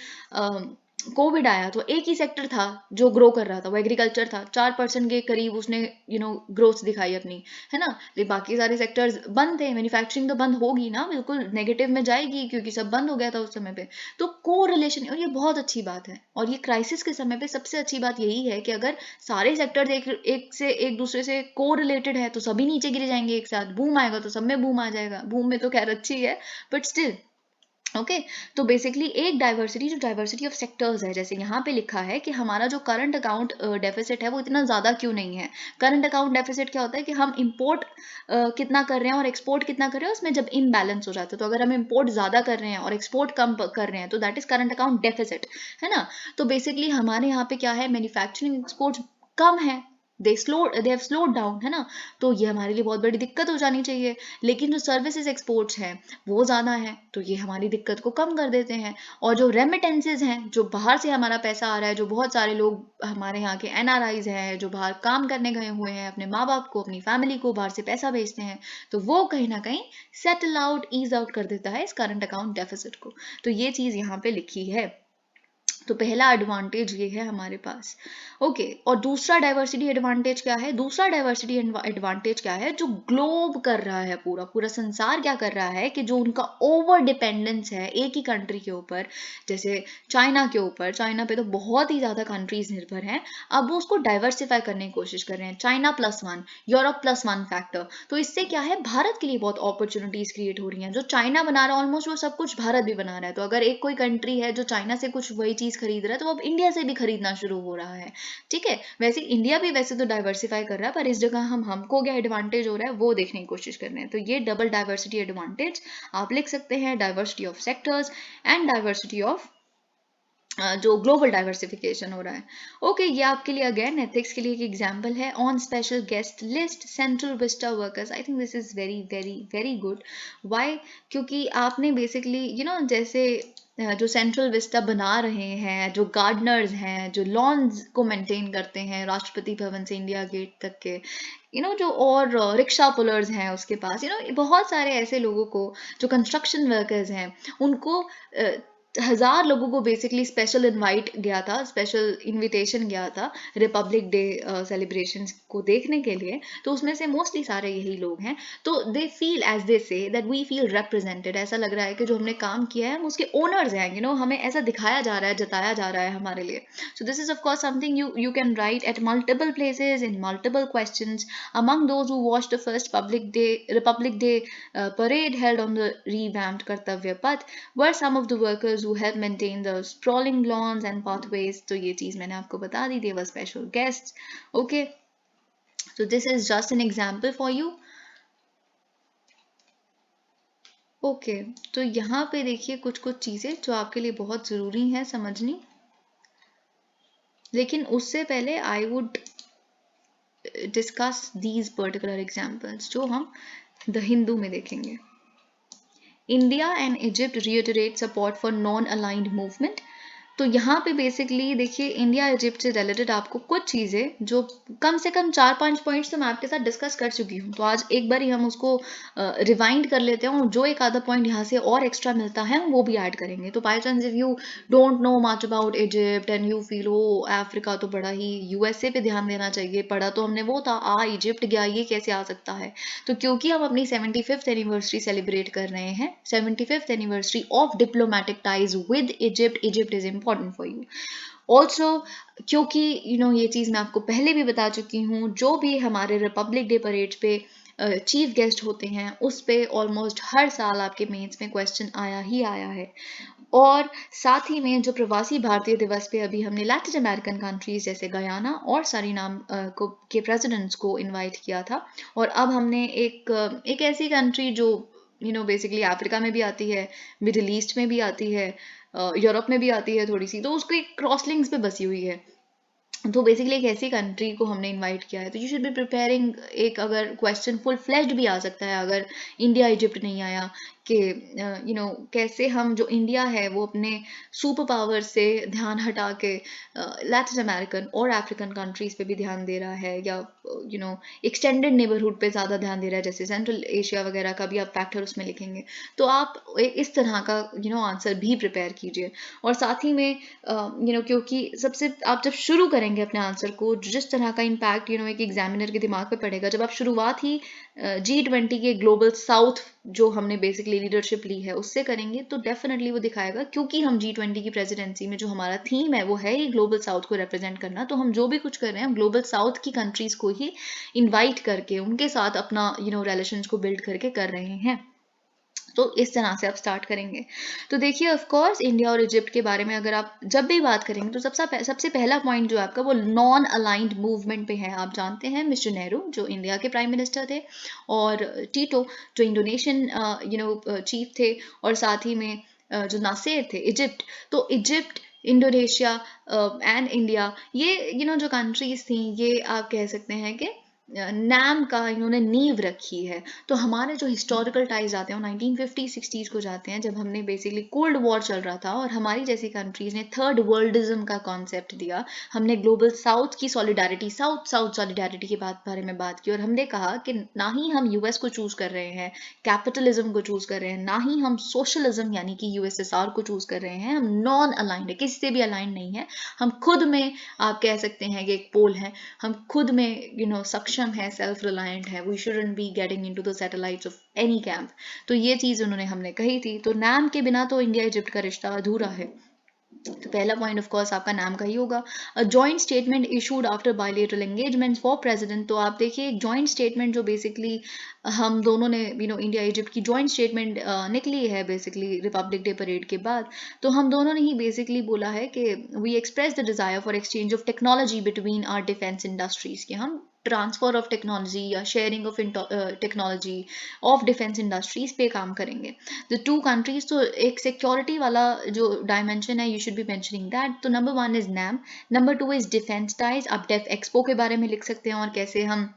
कोविड आया तो एक ही सेक्टर था जो ग्रो कर रहा था, वो एग्रीकल्चर था। 4% के करीब उसने ग्रोथ दिखाई अपनी, है ना। लेकिन बाकी सारे सेक्टर्स बंद थे। मैन्युफैक्चरिंग तो बंद होगी ना, बिल्कुल नेगेटिव में जाएगी क्योंकि सब बंद हो गया था उस समय पे। तो को रिलेशन, और ये बहुत अच्छी बात है। और ये क्राइसिस के समय पे सबसे अच्छी बात यही है कि अगर सारे सेक्टर्स एक दूसरे से को रिलेटेड है तो सभी नीचे गिरे जाएंगे एक साथ। बूम आएगा तो सब में बूम आ जाएगा। बूम में तो खैर अच्छी है, बट स्टिल ओके। तो बेसिकली एक डाइवर्सिटी, जो डाइवर्सिटी ऑफ सेक्टर्स है, जैसे यहाँ पे लिखा है कि हमारा जो करंट अकाउंट डेफिसिट है वो इतना ज़्यादा क्यों नहीं है। करंट अकाउंट डेफिसिट क्या होता है कि हम इंपोर्ट कितना कर रहे हैं और एक्सपोर्ट कितना कर रहे हैं, उसमें जब इनबैलेंस हो जाता है। तो अगर हम इंपोर्ट ज़्यादा कर रहे हैं और एक्सपोर्ट कम कर रहे हैं तो that is current account deficit, है ना। तो बेसिकली हमारे यहाँ पे क्या है, मैन्युफैक्चरिंग एक्सपोर्ट कम है, दे हैव स्लोड डाउन, है ना। तो ये हमारे लिए बहुत बड़ी दिक्कत हो जानी चाहिए। लेकिन जो सर्विसेज एक्सपोर्ट्स हैं वो ज़्यादा है, तो ये हमारी दिक्कत को कम कर देते हैं। और जो रेमिटेंसेज हैं, जो बाहर से हमारा पैसा आ रहा है, जो बहुत सारे लोग हमारे यहाँ के एनआरआईज हैं जो बाहर काम करने गए हुए हैं, अपने माँ बाप को, अपनी फैमिली को बाहर से पैसा भेजते हैं, तो वो कहीं ना कहीं सेटल आउट, ईज आउट कर देता है इस करंट अकाउंट डेफिसिट को। तो ये चीज़ यहाँ पे लिखी है। तो पहला एडवांटेज ये है हमारे पास। ओके, और दूसरा डाइवर्सिटी एडवांटेज क्या है? दूसरा डाइवर्सिटी एडवांटेज क्या है, जो ग्लोब कर रहा है, पूरा पूरा संसार क्या कर रहा है कि जो उनका ओवर डिपेंडेंस है एक ही कंट्री के ऊपर, जैसे चाइना के ऊपर, चाइना पे तो बहुत ही ज़्यादा कंट्रीज निर्भर हैं। अब वो उसको डाइवर्सिफाई करने की कोशिश कर रहे हैं। China +1, Europe +1 factor. तो इससे क्या है, भारत के लिए बहुत अपॉर्चुनिटीज क्रिएट हो रही हैं। जो चाइना बना रहा है ऑलमोस्ट वो सब कुछ भारत भी बना रहा है। तो अगर एक कोई कंट्री है जो चाइना से कुछ वही चीज़ खरीद रहा है तो अब इंडिया से भी खरीदना शुरू हो रहा है। ठीक है, वैसे इंडिया भी वैसे तो डाइवर्सिफाई कर रहा है, पर इस जगह हमको क्या एडवांटेज हो रहा है वो देखने की कोशिश कर रहे हैं। तो ये डबल डाइवर्सिटी एडवांटेज आप लिख सकते हैं, diversity of sectors and diversity of जो ग्लोबल डाइवर्सिफिकेशन हो रहा है। ओके, ये आपके लिए अगेन एथिक्स के लिए एक एग्जांपल है। On special guest list central Vista workers, I think this is very very very good. Why? क्योंकि आपने बेसिकली जैसे जो सेंट्रल विस्टा बना रहे हैं, जो गार्डनर्स हैं, जो लॉन्स को मेंटेन करते हैं राष्ट्रपति भवन से इंडिया गेट तक के, जो और रिक्शा पुलर्स हैं उसके पास, बहुत सारे ऐसे लोगों को, जो कंस्ट्रक्शन वर्कर्स हैं, उनको 1000 लोगों को बेसिकली स्पेशल इनवाइट गया था, स्पेशल इनविटेशन गया था रिपब्लिक डे सेलिब्रेशंस को देखने के लिए। तो उसमें से मोस्टली सारे यही लोग हैं। तो they feel as they say that we feel represented. ऐसा लग रहा है कि जो हमने काम किया है हम उसके ओनर्स हैं, यू नो, हमें ऐसा दिखाया जा रहा है, जताया जा रहा है हमारे लिए। So this is of course something you can write at multiple places in multiple questions. Among those who watched the first Republic Day parade held on the revamped Kartavya Path were some of the workers who helped maintain the sprawling lawns and pathways. तो ये चीज मैंने आपको बता दी, they were special guests. Okay, so this is just an example for you. Okay तो यहाँ पे देखिए कुछ कुछ चीज़ें जो आपके लिए बहुत ज़रूरी हैं समझनी, लेकिन उससे पहले I would discuss these particular examples जो हम द हिंदू में देखेंगे। India and Egypt रिइटरेट support for non aligned movement. तो यहाँ पे बेसिकली देखिए इंडिया इजिप्ट से रिलेटेड आपको कुछ चीज़ें जो कम से कम 4-5 पॉइंट्स तो मैं आपके साथ डिस्कस कर चुकी हूँ, तो आज एक बार ही हम उसको रिवाइंड कर लेते हैं और जो एक आधा पॉइंट यहाँ से और एक्स्ट्रा मिलता है वो भी ऐड करेंगे। तो by chance if you don't know much about Egypt and you feel oh Africa तो बड़ा ही यूएसए पे ध्यान देना चाहिए, पढ़ा तो हमने वो था इजिप्ट गया, ये कैसे आ सकता है। तो क्योंकि हम अपनी 75th एनिवर्सरी सेलिब्रेट कर रहे हैं, 75th anniversary of diplomatic ties with Egypt, Egypt is important for you also. क्योंकि ये चीज़ मैं आपको पहले भी बता चुकी हूँ, जो भी हमारे रिपब्लिक डे परेड पे चीफ गेस्ट होते हैं उस पे ऑलमोस्ट हर साल आपके मेंस में क्वेश्चन आया ही आया है। और साथ ही में जो प्रवासी भारतीय दिवस पे अभी हमने लैटिन अमेरिकन कंट्रीज जैसे गयाना और सरीनाम के प्रेसिडेंट्स को इनवाइट किया था, और अब हमने एक ऐसी कंट्री जो बेसिकली अफ्रीका में भी आती है, मिडिल ईस्ट में भी आती है, यूरोप में भी आती है थोड़ी सी, तो उसको एक क्रॉस लिंक्स पे बसी हुई है। तो बेसिकली एक ऐसी कंट्री को हमने इनवाइट किया है, तो यू शुड बी प्रिपेयरिंग। एक अगर क्वेश्चन फुल फ्लेज्ड भी आ सकता है अगर इंडिया इजिप्ट नहीं आया, कि कैसे हम जो इंडिया है वो अपने सुपर पावर से ध्यान हटा के लैटिन अमेरिकन और अफ्रीकन कंट्रीज पे भी ध्यान दे रहा है, या एक्सटेंडेड नेबरहुड पे ज़्यादा ध्यान दे रहा है, जैसे सेंट्रल एशिया वगैरह का भी आप फैक्टर उसमें लिखेंगे। तो आप इस तरह का आंसर भी प्रिपेयर कीजिए। और साथ ही में क्योंकि सबसे आप जब शुरू करेंगे अपने आंसर को, जिस तरह का इम्पैक्ट एक एग्जामिनर के दिमाग पे पड़ेगा जब आप शुरुआत ही G20 के ग्लोबल साउथ जो हमने बेसिकली लीडरशिप ली है उससे करेंगे, तो डेफिनेटली वो दिखाएगा। क्योंकि हम G20 की प्रेसिडेंसी में जो हमारा थीम है वो है ही ग्लोबल साउथ को रिप्रेजेंट करना, तो हम जो भी कुछ कर रहे हैं हम ग्लोबल साउथ की कंट्रीज को ही इन्वाइट करके उनके साथ अपना रिलेशंस को बिल्ड करके कर रहे हैं। तो इस तरह से आप स्टार्ट करेंगे। तो देखिए ऑफ कोर्स इंडिया और इजिप्ट के बारे में अगर आप जब भी बात करेंगे तो सबसे पहला पॉइंट जो आपका वो नॉन अलाइंड मूवमेंट पे है। आप जानते हैं मिस्टर नेहरू जो इंडिया के प्राइम मिनिस्टर थे, और टीटो जो इंडोनेशियन चीफ थे, और साथ ही में जो नासेर थे इजिप्ट। तो इजिप्ट, इंडोनेशिया एंड इंडिया, ये जो कंट्रीज थी, ये आप कह सकते हैं कि नाम का इन्होंने नींव रखी है। तो हमारे जो हिस्टोरिकल टाइज आते हैं वो 1950-60s को जाते हैं, जब हमने बेसिकली कोल्ड वॉर चल रहा था और हमारी जैसी कंट्रीज ने थर्ड वर्ल्डिज्म का कॉन्सेप्ट दिया। हमने ग्लोबल साउथ की सॉलिडारिटी, साउथ सॉलिडारिटी के बारे में बात की, और हमने कहा कि ना ही हम यूएस को चूज कर रहे हैं, कैपिटलिज्म को चूज कर रहे हैं, ना ही हम सोशलिज्म यानी कि यूएसएसआर को चूज कर रहे हैं। हम नॉन अलाइंड है, किसी से भी अलाइंड नहीं है। हम खुद में आप कह सकते हैं कि एक पोल है, हम खुद में सक्षम है, सेल्फ रिलायंट है। We shouldn't be getting into the satellites of any camp. तो ये चीज उन्होंने हमने कही थी। तो नाम के बिना तो इंडिया इजिप्ट का रिश्ता अधूरा है। तो पहला पॉइंट ऑफ कोर्स आपका नाम का ही होगा। A joint statement issued after bilateral engagements for president. तो आप देखिए एक जॉइंट स्टेटमेंट जो बेसिकली हम दोनों ने इंडिया इजिप्ट की जॉइंट स्टेटमेंट निकली है बेसिकली रिपब्लिक डे परेड के बाद। तो हम दोनों ने ही बेसिकली बोला है कि we express the desire for exchange of technology between our defence industries, के हम ट्रांसफर ऑफ टेक्नोलॉजी या sharing of technology of defence industries पे काम करेंगे। द टू कंट्रीज, तो एक सिक्योरिटी वाला जो डायमेंशन है, you should be mentioning that. तो number 1 is NAM, number 2 is defence ties. आप डेफ एक्सपो के बारे में लिख सकते हैं, और कैसे हम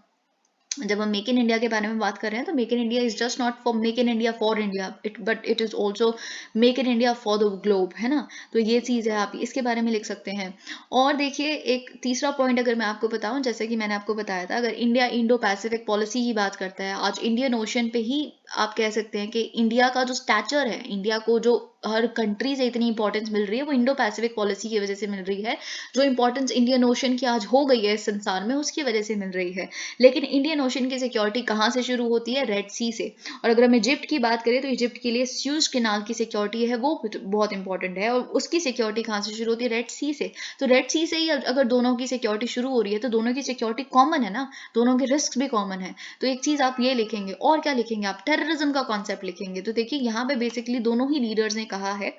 जब हम मेक इन इंडिया के बारे में बात कर रहे हैं तो make in India is just not for make in India for India, but it is also make in India for the globe, है ना। तो ये चीज़ है, आप इसके बारे में लिख सकते हैं। और देखिए एक तीसरा पॉइंट अगर मैं आपको बताऊं, जैसे कि मैंने आपको बताया था, अगर इंडिया इंडो पैसिफिक पॉलिसी की बात करता है, आज इंडियन ओशन पे ही आप कह सकते हैं कि इंडिया का जो स्टैचर है, इंडिया को जो हर कंट्री से इतनी इंपॉर्टेंस मिल रही है वो इंडो पैसिफिक पॉलिसी की वजह से मिल रही है। जो इंपॉर्टेंस इंडियन ओशन की आज हो गई है इस संसार में, उसकी वजह से मिल रही है। लेकिन इंडियन ओशन की सिक्योरिटी कहाँ से शुरू होती है? रेड सी से। और अगर हम इजिप्ट की बात करें तो इजिप्ट के लिए स्यूज कैनाल की सिक्योरिटी है वो बहुत इंपॉर्टेंट है, और उसकी सिक्योरिटी कहाँ से शुरू होती है? रेड सी से। तो रेड सी से ही अगर दोनों की सिक्योरिटी शुरू हो रही है तो दोनों की सिक्योरिटी कॉमन है ना, दोनों के रिस्क भी कॉमन है। तो एक चीज आप ये लिखेंगे, और क्या लिखेंगे आप? टेररिज्म का कॉन्सेप्ट लिखेंगे। तो देखिए यहाँ पे बेसिकली दोनों ही लीडर्स ने कहा है,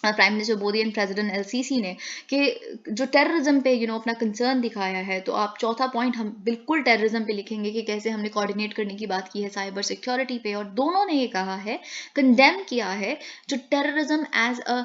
prime minister Modi and president LCC ने, कि जो टेररिज्म पे अपना कंसर्न दिखाया है। तो आप चौथा पॉइंट हम बिल्कुल टेररिज्म पे लिखेंगे कि कैसे हमने कोऑर्डिनेट करने की बात की है साइबर सिक्योरिटी पे, और दोनों ने ये कहा है, कंडेम किया है, जो terrorism as a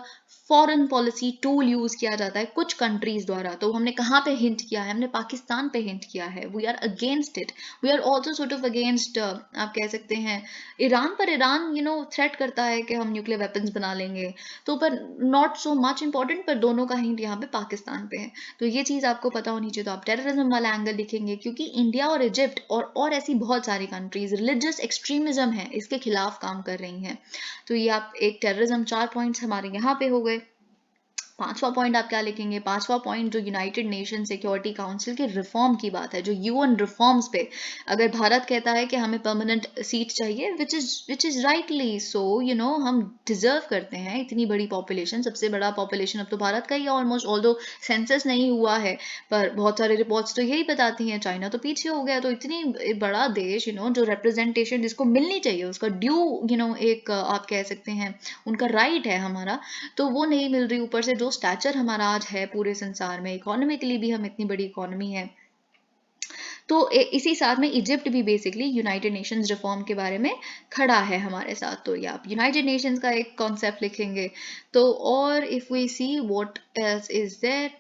foreign policy tool use किया जाता है कुछ कंट्रीज द्वारा। तो हमने कहाँ पे हिंट किया है? हमने पाकिस्तान पे हिंट किया है। We are against it, we are also sort of against, आप कह सकते हैं, ईरान पर। ईरान थ्रेट करता है कि हम न्यूक्लियर वेपन्स बना लेंगे, तो पर नॉट सो मच इंपॉर्टेंट, पर दोनों का हिंट यहाँ पे पाकिस्तान पे है। तो ये चीज़ आपको पता होनी चाहिए। तो आप टेररिज्म वाला एंगल लिखेंगे, क्योंकि इंडिया और इजिप्ट और ऐसी बहुत सारी कंट्रीज रिलीजियस एक्सट्रीमिज्म है इसके खिलाफ काम कर रही हैं। तो ये आप एक टेररिज्म, 4 पॉइंट्स हमारे यहाँ पे हो गए। पांचवा पॉइंट आप क्या लिखेंगे? पांचवा पॉइंट जो यूनाइटेड नेशन सिक्योरिटी काउंसिल के रिफॉर्म की बात है, जो यूएन रिफॉर्म्स पे अगर भारत कहता है कि हमें परमानेंट सीट चाहिए, विच इज राइटली सो, हम डिजर्व करते हैं इतनी बड़ी पॉपुलेशन, सबसे बड़ा पॉपुलेशन अब तो भारत का ही है ऑलमोस्ट, ऑल्दो सेंसस नहीं हुआ है, पर बहुत सारे रिपोर्ट्स तो यही बताती हैं। चाइना तो पीछे हो गया। तो इतनी बड़ा देश, जो रिप्रेजेंटेशन जिसको मिलनी चाहिए, उसका ड्यू, एक आप कह सकते हैं उनका राइट है हमारा, तो वो नहीं मिल रही। ऊपर से जो स्टैचर हमारा आज है पूरे संसार में, इकोनॉमिकली भी हम इतनी बड़ी इकोनॉमी है। तो इसी साथ में इजिप्ट भी बेसिकली यूनाइटेड नेशंस रिफॉर्म के बारे में खड़ा है हमारे साथ। तो ये आप यूनाइटेड नेशंस का एक कॉन्सेप्ट लिखेंगे। तो और if we see what else is there,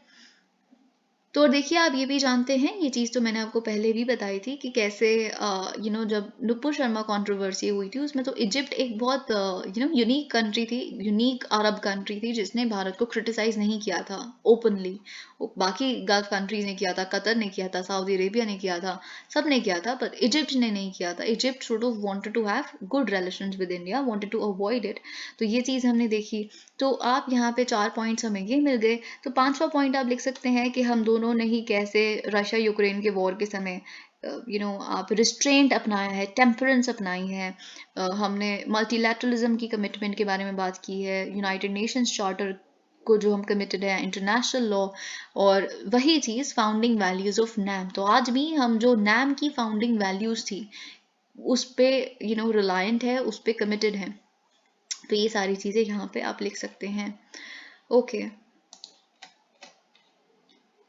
तो देखिए आप ये भी जानते हैं, ये चीज़ तो मैंने आपको पहले भी बताई थी कि कैसे जब नुपुर शर्मा कंट्रोवर्सी हुई थी उसमें, तो इजिप्ट एक बहुत यूनिक कंट्री थी, यूनिक अरब कंट्री थी, जिसने भारत को क्रिटिसाइज नहीं किया था ओपनली। बाकी गल्फ कंट्रीज ने किया था, कतर ने किया था, सऊदी अरेबिया ने किया था, सब ने किया था, पर इजिप्ट ने नहीं किया था। Egypt sort of wanted to have good relations with India, wanted to avoid it। तो ये चीज़ हमने देखी। तो आप यहाँ पे 4 पॉइंट्स हमें ये मिल गए। तो पांचवा पॉइंट आप लिख सकते हैं कि हम दोनों ने ही कैसे रशिया यूक्रेन के वॉर के समय आप रिस्ट्रेंट अपनाया है, टेम्परेंस अपनाई है, हमने मल्टीलैटरलिज्म की कमिटमेंट के बारे में बात की है, यूनाइटेड नेशंस चार्टर को जो हम कमिटेड है, इंटरनेशनल लॉ, और वही चीज़ फाउंडिंग वैल्यूज ऑफ नैम। तो आज भी हम जो नैम की फाउंडिंग वैल्यूज थी उस पे रिलायंट है, उस पे कमिटेड है। तो ये सारी चीज़ें यहाँ पे आप लिख सकते हैं। Okay,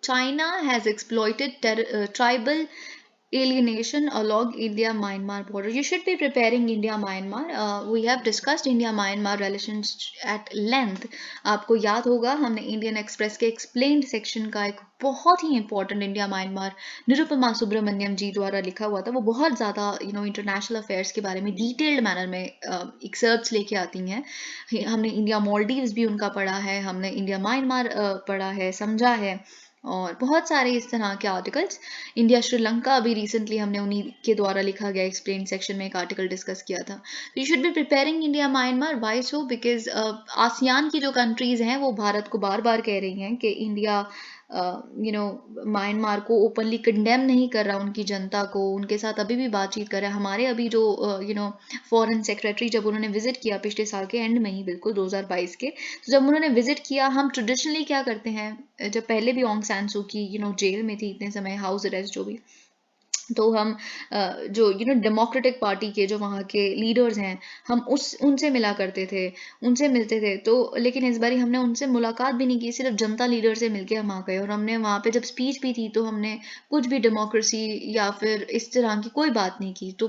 China has exploited tribal alienation along India-Myanmar border. You should be preparing India-Myanmar. We have discussed India-Myanmar relations at length. आपको याद होगा हमने इंडियन एक्सप्रेस के एक्सप्लेन्ड सेक्शन का एक बहुत ही important India Myanmar Nirupama Subramanyam ji द्वारा लिखा हुआ था। वो बहुत ज़्यादा इंटरनेशनल अफेयर्स के बारे में डिटेल्ड मैनर में एक्सर्प्स लेके आती हैं। हमने इंडिया मॉलडीव्स भी उनका पढ़ा है, हमने इंडिया म्यांमार पढ़ा है, समझा है, और बहुत सारे इस तरह के आर्टिकल्स। इंडिया श्रीलंका अभी रिसेंटली हमने उन्हीं के द्वारा लिखा गया एक्सप्लेन सेक्शन में एक आर्टिकल डिस्कस किया था। तो you should be preparing India Myanmar. Why so? Because ASEAN की जो कंट्रीज हैं वो भारत को बार बार कह रही हैं कि इंडिया म्यांमार को ओपनली कंडेम नहीं कर रहा, उनकी जनता को, उनके साथ अभी भी बातचीत कर रहा है। हमारे अभी जो फॉरेन सेक्रेटरी जब उन्होंने विजिट किया पिछले साल के एंड में ही, बिल्कुल 2022 के, तो जब उन्होंने विजिट किया, हम ट्रेडिशनली क्या करते हैं, जब पहले भी ऑन्ग सैन सू की जेल में थी इतने समय, हाउस अरेस्ट जो भी, तो हम जो डेमोक्रेटिक पार्टी के जो वहाँ के लीडर्स हैं, हम उनसे मिला करते थे, उनसे मिलते थे। तो लेकिन इस बारी हमने उनसे मुलाकात भी नहीं की, सिर्फ जनता लीडर से मिलके हम आ गए। और हमने वहाँ पे जब स्पीच भी थी तो हमने कुछ भी डेमोक्रेसी या फिर इस तरह की कोई बात नहीं की। तो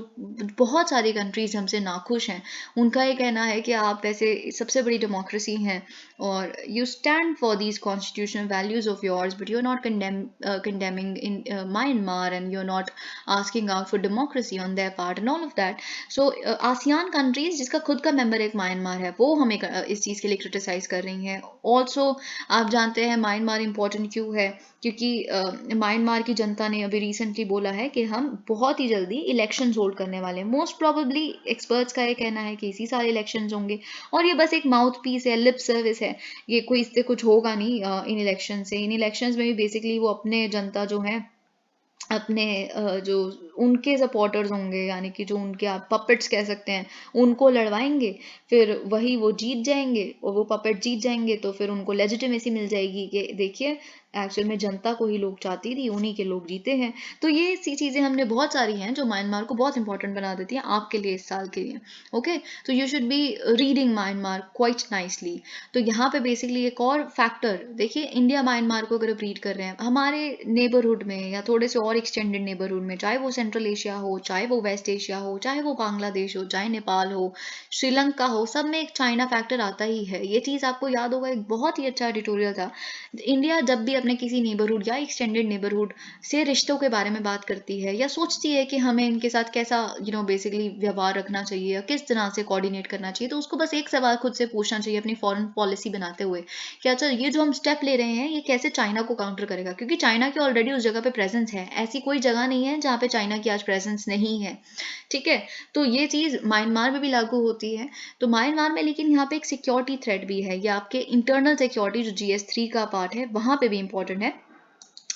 बहुत सारी कंट्रीज हमसे नाखुश हैं। उनका ये कहना है कि आप वैसे सबसे बड़ी डेमोक्रेसी हैं और you stand for these constitutional values of yours, but you are not condemning in Myanmar, and you are not asking out for democracy on their part and all of that. So ASEAN countries जिसका खुद का member एक म्यांमार है, वो हमें इस चीज़ के लिए criticize कर रही हैं. Also आप जानते हैं म्यांमार important क्यों है, क्योंकि म्यांमार की जनता ने अभी रिसेंटली बोला है कि हम बहुत ही जल्दी इलेक्शन होल्ड करने वाले हैं. मोस्ट प्रोबेबली एक्सपर्ट्स का ये कहना है कि इसी साल इलेक्शंस होंगे और ये बस एक माउथ पीस है, लिप सर्विस है. ये कोई इससे कुछ होगा नहीं इन इलेक्शन से. इन इलेक्शंस में भी बेसिकली वो अपने जनता जो है, अपने जो उनके सपोर्टर्स होंगे, यानी कि जो उनके आप पपेट्स कह सकते हैं, उनको लड़वाएंगे, फिर वही वो जीत जाएंगे और वो पपेट जीत जाएंगे तो फिर उनको लेजिटिमेसी मिल जाएगी कि देखिए एक्चुअल में जनता को ही लोग चाहती थी, उन्हीं के लोग जीते हैं. तो ये सी चीज़ें हमने बहुत सारी हैं जो म्यांमार को बहुत इंपॉर्टेंट बना देती हैं आपके लिए इस साल के लिए. ओके, तो you should be reading Myanmar quite nicely. तो यहाँ पे बेसिकली एक और फैक्टर देखिए, इंडिया म्यांमार को अगर रीड कर रहे हैं हमारे नेबरहुड में या थोड़े से और एक्सटेंडेड नेबरहुड में, चाहे वो सेंट्रल एशिया हो, चाहे वो वेस्ट एशिया हो, चाहे वो बांग्लादेश हो, चाहे नेपाल हो, श्रीलंका हो, सब में एक चाइना फैक्टर आता ही है. ये चीज़ आपको याद होगा, एक बहुत ही अच्छा एडिटोरियल था. इंडिया जब भी अपने किसी नेबरहुड या एक्सटेंडेड नेबरहुड से रिश्तों के बारे में बात करती है या सोचती है कि हमें इनके साथ कैसा बेसिकली व्यवहार रखना चाहिए या किस तरह से कोऑर्डिनेट करना चाहिए, तो उसको बस एक सवाल खुद से पूछना चाहिए अपनी फॉरेन पॉलिसी बनाते हुए कि अच्छा ये जो हम स्टेप ले रहे हैं ये कैसे चाइना को काउंटर करेगा, क्योंकि चाइना की ऑलरेडी उस जगह पे प्रेजेंस है. ऐसी कोई जगह नहीं है जहाँ पे चाइना की आज प्रेजेंस नहीं है. ठीक है, तो ये चीज़ म्यांमार में भी लागू होती है. तो म्यांमार में लेकिन यहाँ पे एक सिक्योरिटी थ्रेट भी है, ये आपके इंटरनल सिक्योरिटी जो GS3 का पार्ट है वहाँ पे भी इंपॉर्टेंट है.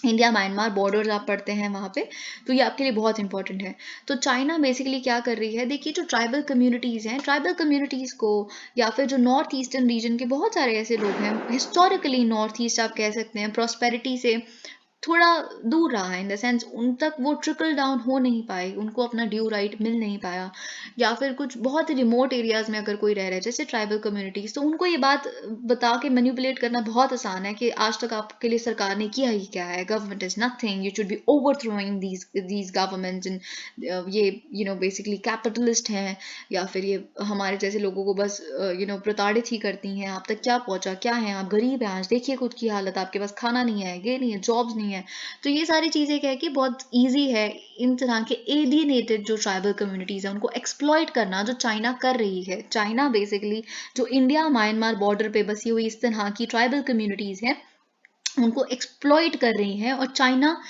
इंडिया म्यांमार बॉर्डर्स आप पढ़ते हैं वहाँ पे, तो ये आपके लिए बहुत इंपॉर्टेंट है. तो चाइना बेसिकली क्या कर रही है, देखिए जो ट्राइबल कम्युनिटीज़ हैं, ट्राइबल कम्युनिटीज़ को या फिर जो नॉर्थ ईस्टर्न रीजन के बहुत सारे ऐसे लोग हैं, हिस्टोरिकली नॉर्थ ईस्ट आप कह सकते हैं प्रॉस्पेरिटी से थोड़ा दूर रहा है, इन द सेंस उन तक वो ट्रिकल डाउन हो नहीं पाई, उनको अपना ड्यू राइट मिल नहीं पाया. या फिर कुछ बहुत रिमोट एरियाज़ में अगर कोई रह रहा है जैसे ट्राइबल कम्युनिटीज़, तो उनको ये बात बता के मैनिपुलेट करना बहुत आसान है कि आज तक आपके लिए सरकार ने किया ही क्या है, government is nothing, you should B over throwing these governments इन, ये बेसिकली कैपिटलिस्ट हैं या फिर ये हमारे जैसे लोगों को बस प्रताड़ित ही करती हैं. आप तक क्या पहुंचा, क्या है, आप गरीब हैं, आज देखिए खुद की हालत, आपके पास खाना नहीं है, ये नहीं है, जॉब्स नहीं है. तो ये सारी चीज़ें कह के बहुत ईजी है इन तरह के एलियनेटेड जो ट्राइबल कम्युनिटीज़ हैं उनको एक्सप्लॉइट करना, जो चाइना कर रही है. चाइना बेसिकली जो इंडिया म्यांमार बॉर्डर पे बसी हुई इस तरह की ट्राइबल कम्युनिटीज़ हैं उनको एक्सप्लॉइट कर रही है, और चाइना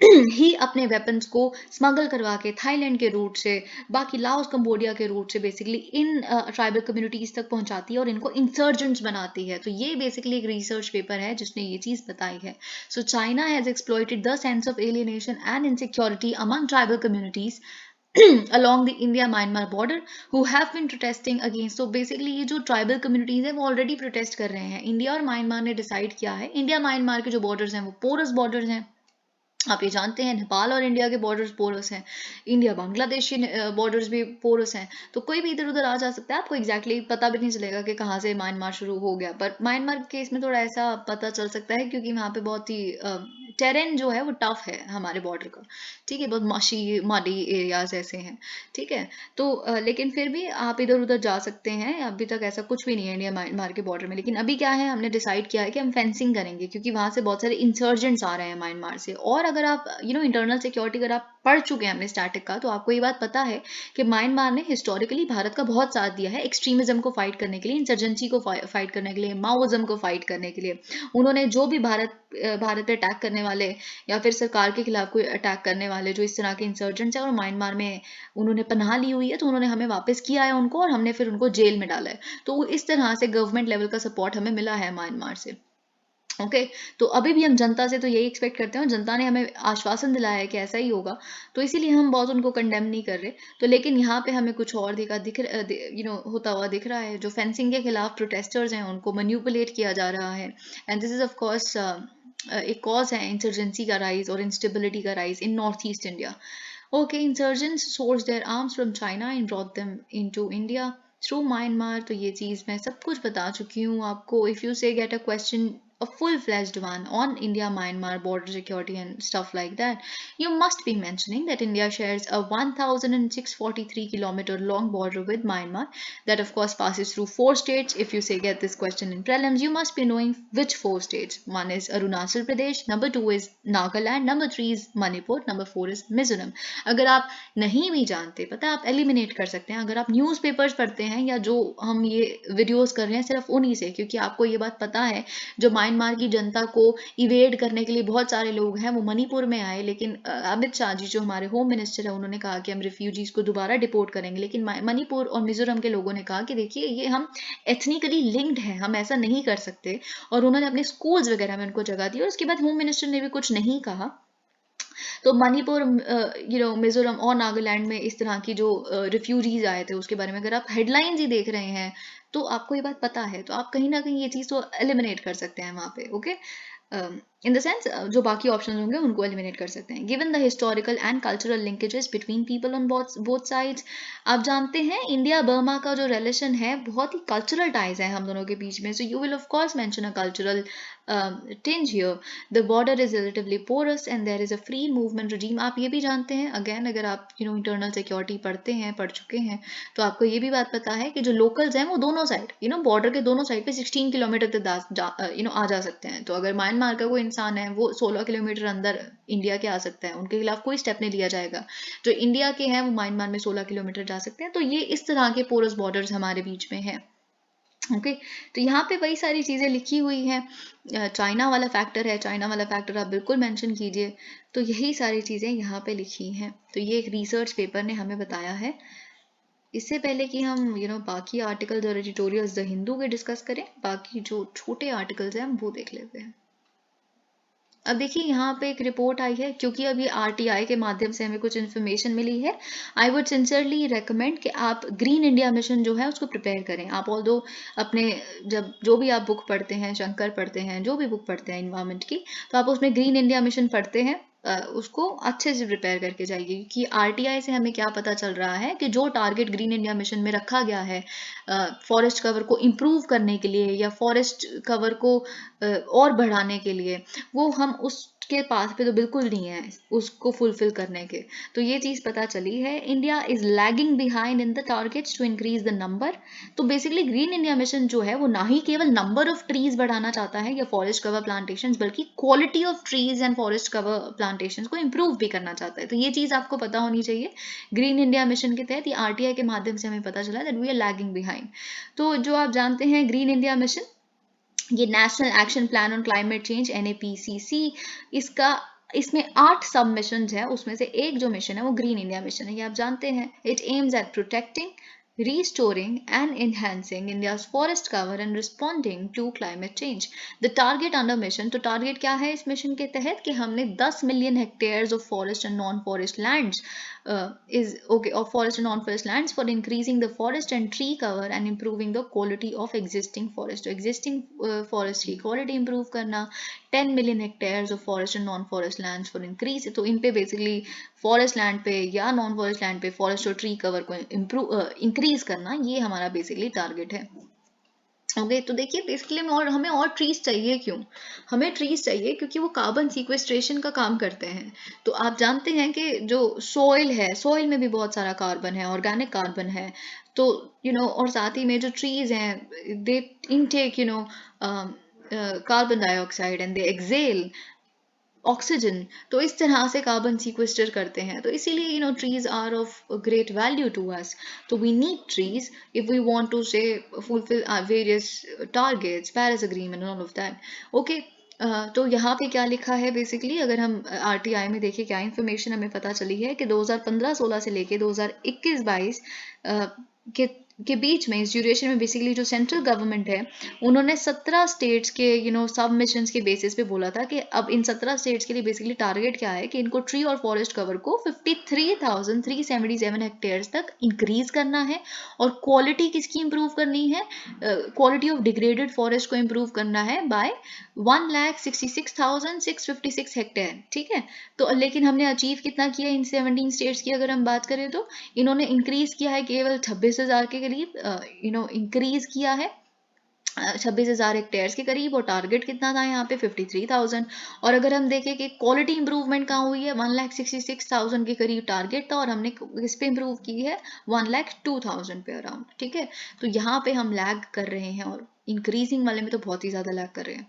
ही अपने वेपन्स को स्मगल करवा के थाईलैंड के रूट से, बाकी लाओस कंबोडिया के रूट से बेसिकली इन ट्राइबल कम्युनिटीज़ तक पहुंचाती है और इनको इंसर्जेंट्स बनाती है. तो ये बेसिकली एक रिसर्च पेपर है जिसने ये चीज़ बताई है. So China has exploited the sense of alienation and insecurity among tribal communities along the India-Myanmar border who have been protesting against. So basically ये जो ट्राइबल कम्युनिटीज़ हैं वो ऑलरेडी प्रोटेस्ट कर रहे हैं. इंडिया और म्यांमार ने डिसाइड किया है, इंडिया म्यांमार के जो बॉर्डर्स हैं वो पोरस बॉर्डर्स हैं. आप ये जानते हैं नेपाल और इंडिया के बॉर्डर्स पोरस हैं, इंडिया बांग्लादेश के बॉर्डर्स भी पोरस हैं. तो कोई भी इधर उधर आ जा सकता है, आपको एग्जैक्टली पता भी नहीं चलेगा कि कहाँ से म्यांमार शुरू हो गया. पर म्यांमार के केस में थोड़ा ऐसा पता चल सकता है क्योंकि वहाँ पे बहुत ही टेरेन जो है वो टफ है हमारे बॉर्डर का. ठीक है, बहुत मडी एरियाज ऐसे हैं. ठीक है, तो लेकिन फिर भी आप इधर उधर जा सकते हैं, अभी तक ऐसा कुछ भी नहीं है इंडिया म्यांमार के बॉर्डर में. लेकिन अभी क्या है, हमने डिसाइड किया है कि हम फेंसिंग करेंगे क्योंकि वहाँ से बहुत सारे इंसर्जेंट्स आ रहे हैं म्यांमार से. और अगर आप इंटरनल सिक्योरिटी अगर आप पढ़ चुके हैं अपने स्टैटिक का, तो आपको ये बात पता है कि म्यांमार ने हिस्टोरिकली भारत का बहुत साथ दिया है एक्सट्रीमिज्म को फाइट करने के लिए, इंसर्जेंसी को फाइट करने के लिए, माओइज्म को फाइट करने के लिए. उन्होंने जो भी भारत पे अटैक करने वाले या फिर सरकार के खिलाफ कोई अटैक करने वाले जो इस तरह के इंसर्जेंट्स हैं और म्यांमार में उन्होंने पनाह ली हुई है, तो उन्होंने हमें वापस किया है उनको और हमने फिर उनको जेल में डाला है. तो इस तरह से गवर्नमेंट लेवल का सपोर्ट हमें मिला है म्यांमार से. ओके, तो अभी भी हम जनता से तो यही एक्सपेक्ट करते हैं, जनता ने हमें आश्वासन दिलाया है कि ऐसा ही होगा, तो इसीलिए हम बहुत उनको कंडेम नहीं कर रहे. तो लेकिन यहाँ पे हमें कुछ और होता हुआ दिख रहा है. जो फेंसिंग के खिलाफ प्रोटेस्टर्स हैं उनको मैनिपुलेट किया जा रहा है, and this is of course एक कॉज है इंसर्जेंसी का राइज और इंस्टेबिलिटी का rise in north east India. Okay, insurgents source there arms from China and brought them into India through Myanmar. तो ये चीज़ मैं सब कुछ बता चुकी हूँ आपको. इफ़ यू से get a question a full-fledged one on India-Myanmar border security and stuff like that, you must be mentioning that India shares a 1,643 kilometer long border with Myanmar that of course passes through 4 states. If you say get this question in prelims, you must be knowing which 4 states. One is Arunachal Pradesh, number 2 is Nagaland, number 3 is Manipur, number 4 is Mizoram. अगर आप नहीं भी जानते, पता है आप एलिमिनेट कर सकते हैं अगर आप न्यूज़पेपर्स पढ़ते हैं या जो हम ये वीडियोस कर रहे हैं सिर्फ उन्हीं से, क्योंकि आपको ये बात पता है जो म्यांमार की जनता को इवेड करने के लिए बहुत सारे लोग हैं वो मणिपुर में आए, लेकिन अमित शाह जी जो हमारे होम मिनिस्टर है उन्होंने कहा कि हम रिफ्यूजीज को दोबारा डिपोर्ट करेंगे, लेकिन मणिपुर और मिजोरम के लोगों ने कहा कि देखिए ये हम एथनिकली लिंक्ड हैं, हम ऐसा नहीं कर सकते, और उन्होंने अपने स्कूल्स वगैरह में उनको जगह दी और उसके बाद होम मिनिस्टर ने भी कुछ नहीं कहा। तो मणिपुर मिजोरम और नागालैंड में इस तरह की जो रिफ्यूजीज आए थे उसके बारे में अगर आप हेडलाइंस ही देख रहे हैं तो आपको ये बात पता है, तो आप कहीं ना कहीं ये चीज़ तो एलिमिनेट कर सकते हैं वहाँ पे। ओके, इन द सेंस जो बाकी ऑप्शन होंगे उनको एलिमिनेट कर सकते हैं। Given the historical and cultural linkages between people on both sides, आप जानते हैं इंडिया बर्मा का जो रिलेशन है बहुत ही कल्चरल टाइज है हम दोनों के बीच में, सो you will of course mention a cultural tinge here. The border is relatively porous and there is a free movement regime. आप ये भी जानते हैं अगेन, अगर आप इंटरनल सिक्योरिटी पढ़ चुके हैं तो आपको ये भी बात पता है कि जो लोकल्स हैं वो दोनों साइड बॉर्डर के दोनों साइड पे 16 किलोमीटर तक आ जा सकते हैं। तो अगर म्यांमार का कोई इंसान है वो 16 किलोमीटर अंदर इंडिया के आ सकता है, उनके खिलाफ कोई स्टेप नहीं लिया जाएगा। जो इंडिया के हैं वो म्यांमार में 16 किलोमीटर जा सकते हैं। तो ये इस तरह के पोरस बॉर्डर्स हमारे बीच में है। ओके, तो यहाँ पे वही सारी चीज़ें लिखी हुई हैं। चाइना वाला फैक्टर है, चाइना वाला फैक्टर आप बिल्कुल मेंशन कीजिए। तो यही सारी चीज़ें यहाँ पे लिखी हैं। तो ये एक रिसर्च पेपर ने हमें बताया है। इससे पहले कि हम बाकी आर्टिकल्स और एडिटोरियल्स द हिंदू के डिस्कस करें, बाकी जो छोटे आर्टिकल्स हैं हम वो देख लेते हैं। अब देखिए यहाँ पे एक रिपोर्ट आई है, क्योंकि अब ये आरटीआई के माध्यम से हमें कुछ इन्फॉर्मेशन मिली है। आई वुड सिंसियरली रेकमेंड कि आप ग्रीन इंडिया मिशन जो है उसको प्रिपेयर करें। आप ऑल्दो अपने जब जो भी आप बुक पढ़ते हैं, शंकर पढ़ते हैं, जो भी बुक पढ़ते हैं इन्वायरमेंट की, तो आप उसमें ग्रीन इंडिया मिशन पढ़ते हैं, उसको अच्छे से प्रिपेयर करके जाइए, क्योंकि आरटीआई से हमें क्या पता चल रहा है कि जो टारगेट ग्रीन इंडिया मिशन में रखा गया है फॉरेस्ट कवर को इम्प्रूव करने के लिए या फॉरेस्ट कवर को और बढ़ाने के लिए, वो हम उसके पास पे तो बिल्कुल नहीं है उसको फुलफिल करने के। तो ये चीज़ पता चली है। India is lagging behind in the targets to increase the number. तो बेसिकली ग्रीन इंडिया मिशन जो है वो ना ही केवल नंबर ऑफ ट्रीज बढ़ाना चाहता है या फॉरेस्ट कवर प्लांटेशन, बल्कि quality of trees and forest cover plantation को इम्प्रूव भी करना चाहता है। तो ये चीज़ आपको पता होनी चाहिए। ग्रीन इंडिया मिशन के तहत ये आरटीआई के माध्यम से हमें पता चला that we are lagging behind. तो जो आप जानते हैं ग्रीन इंडिया मिशन, ये national action plan on climate change NAPCC, इसमें 8 सब मिशन है, उसमें से एक जो मिशन है वो ग्रीन इंडिया मिशन है, ये आप जानते हैं। It aims at protecting, restoring and enhancing India's forest cover and responding to climate change. The target under mission, तो target क्या है इस मिशन के तहत कि हमने 10 million hectares of forest and non-forest lands of forest and non-forest lands for increasing the forest and tree cover and improving the quality of existing forest. तो existing forest की quality improve करना, 10 million hectares of forest and non-forest lands for increase, तो इन पे बेसिकली फॉरेस्ट लैंड पे या नॉन फॉरेस्ट लैंड पे फॉरेस्ट और ट्री कवर को इंक्रीज करना, ये हमारा बेसिकली टारगेट है। ओके, तो देखिए बेसिकली हमें और ट्रीज चाहिए। क्यों हमें ट्रीज चाहिए? क्योंकि वो कार्बन सीक्वेस्ट्रेशन का काम करते हैं। तो आप जानते हैं कि जो सॉइल है, सॉइल में भी बहुत सारा कार्बन है, ऑर्गेनिक कार्बन है। तो और साथ ही में जो ट्रीज हैं they intake carbon dioxide and they exhale oxygen. तो इस तरह से कार्बन सीक्वेस्टर करते हैं। तो इसीलिए trees are of great value to us. तो we need trees if we want to say fulfill various targets, Paris agreement and all of that. Okay, तो यहाँ पे क्या लिखा है बेसिकली, अगर हम आरटीआई में देखें क्या इन्फॉर्मेशन हमें पता चली है कि 2015-16 से लेके 2021-22 के बीच में, इस ड्यूरेशन में बेसिकली जो सेंट्रल गवर्नमेंट है उन्होंने 17 स्टेट्स के सब मिशंस के बेसिस पे बोला था कि अब इन 17 स्टेट्स के लिए बेसिकली टारगेट क्या है कि इनको ट्री और फॉरेस्ट कवर को 53,377 हेक्टेयर्स तक इंक्रीज करना है, और क्वालिटी किसकी इंप्रूव करनी है? क्वालिटी ऑफ डिग्रेडेड फॉरेस्ट को इंप्रूव करना है बाय 1,66,656 हेक्टेयर। ठीक है, तो लेकिन हमने अचीव कितना किया इन 17 स्टेट्स की अगर हम बात करें तो इन्होंने इंक्रीज किया है केवल 26,000 के करीब इंक्रीज किया है 26,000 हेक्टेयर्स के करीब, और टारगेट कितना था यहाँ पे 53,000। और अगर हम देखें कि क्वालिटी इंप्रूवमेंट कहाँ हुई है, 1,66,000 के करीब टारगेट था और हमने किस पे इंप्रूव की है, 1,02,000 पे अराउंड। ठीक है, तो यहाँ पे हम लैग कर रहे हैं और इंक्रीजिंग वाले में तो बहुत ही ज़्यादा लैग कर रहे हैं।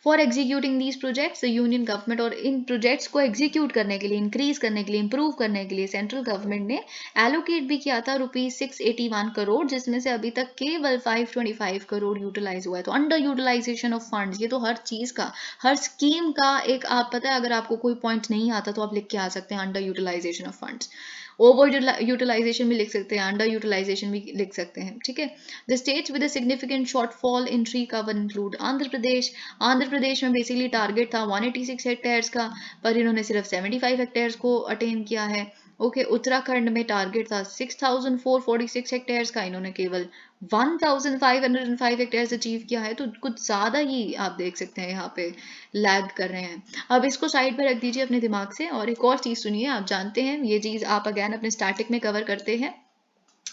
For executing these projects union government, और इन प्रोजेक्ट्स को एग्जीक्यूट करने के लिए, इंक्रीज करने के लिए, इंप्रूव करने के लिए सेंट्रल गवर्नमेंट ने एलोकेट भी किया था ₹681 करोड़, जिसमें से अभी तक केवल 525 करोड़ यूटिलाइज हुआ है। तो अंडर यूटिलाइजेशन ऑफ फंड्स, ये तो हर चीज का, हर स्कीम का एक, आप पता है अगर आपको कोई पॉइंट नहीं आता तो आप लिख के आ सकते हैं under utilisation of funds. Over utilisation भी लिख सकते हैं, अंडर यूटिलाइजेशन भी लिख सकते हैं। ठीक है, the states with a significant shortfall in tree cover include Andhra Pradesh. Andhra Pradesh में बेसिकली टारगेट था 186 हेक्टेयर्स का, पर इन्होंने सिर्फ 75 हेक्टेयर्स को अटेन किया है। ओके, उत्तराखंड में टारगेट था 6,446 हेक्टेयर्स का, इन्होंने केवल 1,505 हेक्टेयर्स अचीव किया है। तो कुछ ज़्यादा ही आप देख सकते हैं यहाँ पे लैग कर रहे हैं। अब इसको साइड पर रख दीजिए अपने दिमाग से, और एक और चीज़ सुनिए। आप जानते हैं ये चीज़ आप अगैन अपने स्टैटिक में कवर करते हैं,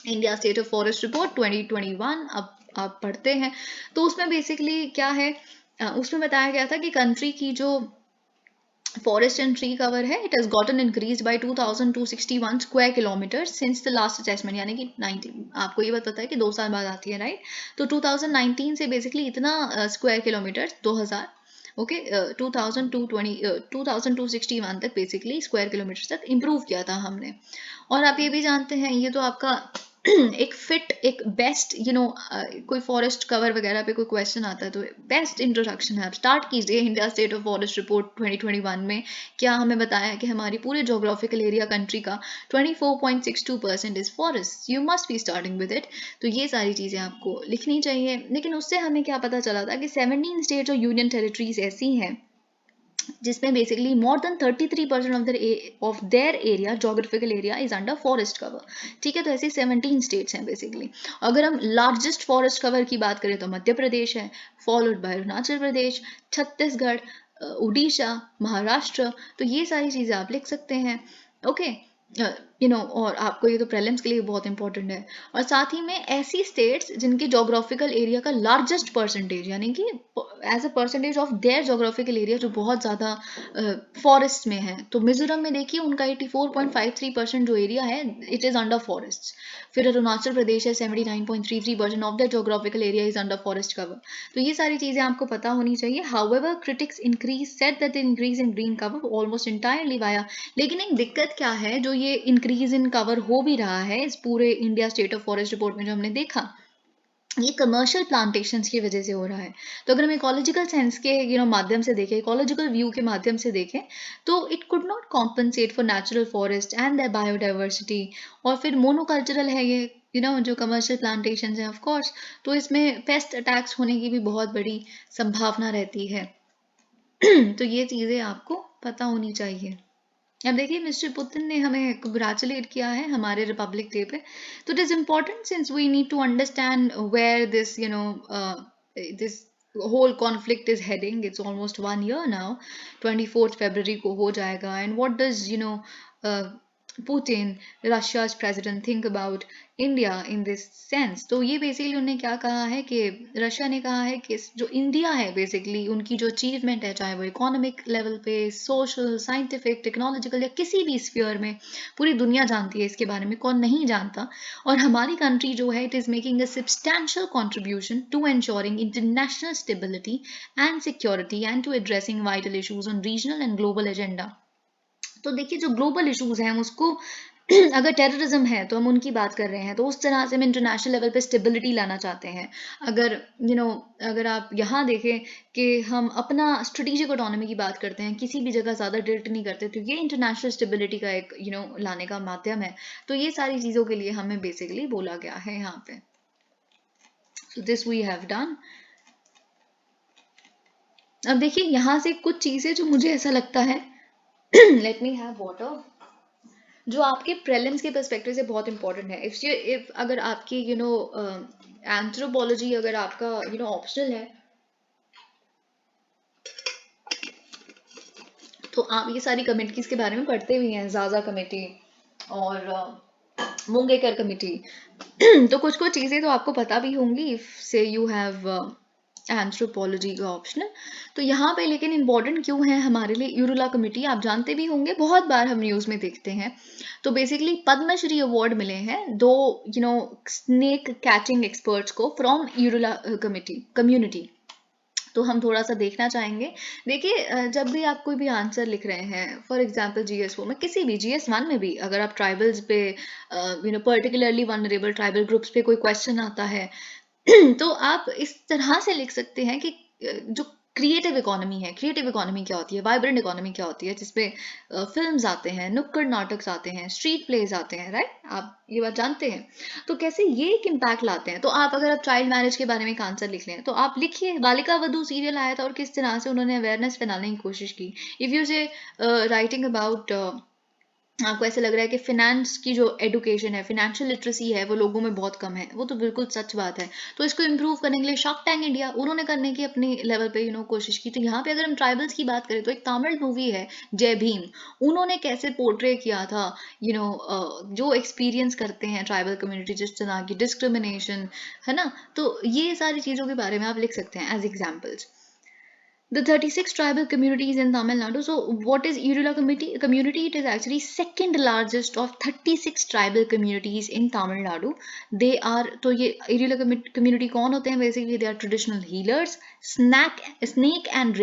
India state of forest report 2021 अब आप पढ़ते हैं। तो उसमें बेसिकली क्या है, उसमें बताया गया था कि कंट्री की जो forest and tree cover है, it has gotten increased by 2,261 square kilometers since the last assessment, यानी कि 19, आपको ये बात पता है कि 2 साल बाद आती है, राइट? तो 2019 से बेसिकली इतना स्क्वायर किलोमीटर 2000, ओके, 2261 तक बेसिकली स्क्वायर किलोमीटर तक इम्प्रूव किया था हमने। और आप ये भी जानते हैं, ये तो आपका एक फिट, एक बेस्ट, कोई फॉरेस्ट कवर वगैरह पे कोई क्वेश्चन आता है तो बेस्ट इंट्रोडक्शन है। आप स्टार्ट कीजिए India state of forest report 2021 में क्या हमें बताया कि हमारी पूरे जोग्राफिकल एरिया कंट्री का 24.62% is forest, you must be starting with it. तो ये सारी चीज़ें आपको लिखनी चाहिए। लेकिन उससे हमें क्या पता चला था कि 17 स्टेट्स और यूनियन टेरिटरीज ऐसी हैं जिसमें basically more than 33% of their area, geographical area is under forest cover. ठीक है, तो ऐसे 17 स्टेट्स हैं बेसिकली। अगर हम लार्जेस्ट फॉरेस्ट कवर की बात करें तो मध्य प्रदेश है, फॉलोड बाय अरुणाचल प्रदेश, छत्तीसगढ़, उड़ीसा, महाराष्ट्र। तो ये सारी चीज़ें आप लिख सकते हैं। ओके, और आपको ये तो प्रीलिम्स के लिए बहुत इंपॉर्टेंट है। और साथ ही में ऐसी स्टेट्स जिनकी जोग्राफिकल एरिया का लार्जेस्ट परसेंटेज, यानी कि as a percentage of their geographical area जो बहुत ज़्यादा फॉरेस्ट में है, तो मिजोरम में देखिए उनका 84.53% जो एरिया है इट इज़ अंडर फॉरेस्ट। फिर अरुणाचल प्रदेश है, 79.33% of the geographical area is under forest cover. तो ये सारी चीज़ें आपको पता होनी चाहिए। However critics increase said that the increase in green cover almost entirely via, लेकिन एक दिक्कत क्या है, जो ये इंक्रीज इन कवर हो भी रहा है इस पूरे India state of forest report में जो हमने देखा, ये कमर्शियल प्लांटेशंस की वजह से हो रहा है। तो अगर हम इकोलॉजिकल सेंस के माध्यम से देखें, इकोलॉजिकल व्यू के माध्यम से देखें, तो it could not compensate for natural forest and the biodiversity. और फिर मोनोकल्चरल है ये, जो कमर्शियल प्लांटेशन है ऑफ कोर्स, तो इसमें पेस्ट अटैक्स होने की भी बहुत बड़ी संभावना रहती है। तो ये चीज़ें आपको पता होनी चाहिए। अब देखिए मिस्टर पुतिन ने हमें कंग्रेचुलेट किया है हमारे रिपब्लिक डे पे। तो it is important since we need to understand where this this whole conflict is heading. It's almost 1 year now, 24 फरवरी को हो जाएगा। And what does Putin, Russia's president, think about India in this sense? तो ये बेसिकली उन्होंने क्या कहा है कि रशिया ने कहा है कि जो इंडिया है बेसिकली उनकी जो अचीवमेंट है, चाहे वो इकोनॉमिक लेवल पे, सोशल, साइंटिफिक, टेक्नोलॉजिकल या किसी भी स्फीयर में, पूरी दुनिया जानती है इसके बारे में, कौन नहीं जानता। और हमारी कंट्री जो है it is making a substantial contribution to ensuring international stability and security and to addressing vital issues on regional and global agenda. तो देखिए जो ग्लोबल इश्यूज हैं हम उसको अगर टेररिज्म है तो हम उनकी बात कर रहे हैं, तो उस तरह से हम इंटरनेशनल लेवल पे स्टेबिलिटी लाना चाहते हैं। अगर अगर आप यहाँ देखें कि हम अपना स्ट्रेटेजिक ऑटोनॉमी की बात करते हैं, किसी भी जगह ज़्यादा ड्रिल्ट नहीं करते, तो ये इंटरनेशनल स्टेबिलिटी का एक लाने का माध्यम है। तो ये सारी चीज़ों के लिए हमें बेसिकली बोला गया है यहाँ पे। So this we have done. अब देखिए यहाँ से कुछ चीज़ें जो मुझे ऐसा लगता है लेट मी हैव वाटर, जो आपके प्रेलिम्स के पर्सपेक्टिव से बहुत इंपॉर्टेंट है। इफ अगर आपकी एंथ्रोपोलॉजी अगर आपका ऑप्शनल है, तो आप ये सारी कमेटीज के बारे में पढ़ते भी हैं, ज़ाज़ा कमेटी और मुंगेकर कमेटी। तो कुछ कुछ चीज़ें तो आपको पता भी होंगी, से यू हैव एंथ्रोपोलॉजी का ऑप्शनल। तो यहाँ पे लेकिन इम्पोर्टेंट क्यों है हमारे लिए यूरुला कमिटी, आप जानते भी होंगे, बहुत बार हम न्यूज़ में देखते हैं। तो बेसिकली पद्मश्री अवार्ड मिले हैं दो स्नेक कैचिंग एक्सपर्ट्स को फ्रॉम यूरुला कमिटी कम्युनिटी। तो हम थोड़ा सा देखना चाहेंगे। देखिए जब भी आप कोई भी आंसर लिख रहे हैं, फॉर एग्जांपल GS4 में, किसी भी GS1 में भी, अगर आप ट्राइबल्स पे पर्टिकुलरली वनरेबल ट्राइबल ग्रुप्स पे कोई क्वेश्चन आता है तो आप इस तरह से लिख सकते हैं कि जो क्रिएटिव इकोनॉमी है, क्रिएटिव इकोनॉमी क्या होती है, वाइब्रेंट इकोनॉमी क्या होती है, जिसपे फिल्म्स आते हैं, नुक्कड़ नाटक आते हैं, स्ट्रीट प्लेज आते हैं, राइट, आप ये बात जानते हैं। तो कैसे ये एक इम्पैक्ट लाते हैं। तो आप अगर आप चाइल्ड मैरिज के बारे में एक आंसर लिख लें तो आप लिखिए बालिका वधू सीरियल आया था और किस तरह से उन्होंने अवेयरनेस फैलाने की कोशिश की। इफ यू से राइटिंग अबाउट, आपको ऐसे लग रहा है कि फिनेंस की जो एडुकेशन है, फिनेंशियल लिटरेसी है, वो लोगों में बहुत कम है, वो तो बिल्कुल सच बात है। तो इसको इम्प्रूव करने के लिए शार्क टैंक इंडिया, उन्होंने करने की अपनी लेवल पे कोशिश की। तो यहाँ पे अगर हम ट्राइबल्स की बात करें तो एक तमिल मूवी है जय भीम, उन्होंने कैसे पोर्ट्रे किया था जो एक्सपीरियंस करते हैं ट्राइबल कम्युनिटी, जिस तरह की डिस्क्रिमिनेशन है ना। तो ये सारी चीज़ों के बारे में आप लिख सकते हैं as examples. The 36 tribal communities in Tamil Nadu. So, what is Irula community? It is actually second largest of 36 tribal communities in Tamil Nadu. They are, तो ये Irula community कौन होते हैं? Basically, they are traditional healers, snake and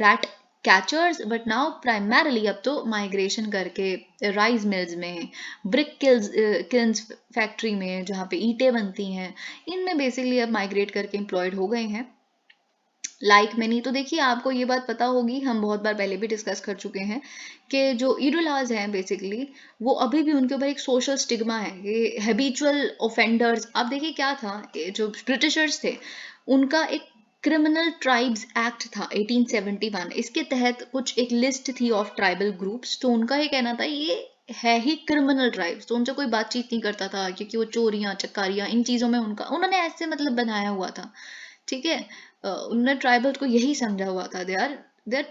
rat catchers, but now primarily अब तो migration करके राइस मिल्स में, ब्रिक किल्स फैक्ट्री में, जहाँ पे ईंटें बनती हैं, इनमें बेसिकली अब माइग्रेट करके एम्प्लॉयड हो गए हैं लाइक मैनी। तो देखिए आपको ये बात पता होगी, हम बहुत बार पहले भी डिस्कस कर चुके हैं कि जो इडुलाज हैं बेसिकली, वो अभी भी उनके ऊपर एक सोशल स्टिग्मा है, ये हैबिचुअल ऑफेंडर्स। अब देखिए क्या था, जो ब्रिटिशर्स थे उनका एक क्रिमिनल ट्राइब्स एक्ट था 1871, इसके तहत कुछ एक लिस्ट थी ऑफ ट्राइबल ग्रुप्स। तो उनका ये कहना था ये है ही क्रिमिनल ट्राइब्स, तो उनसे कोई बातचीत नहीं करता था क्योंकि वो चोरियां चकारियां इन चीज़ों में उन्होंने ऐसे बनाया हुआ था। ठीक है, उन्होंने ट्राइबल को यही समझा हुआ था दे आर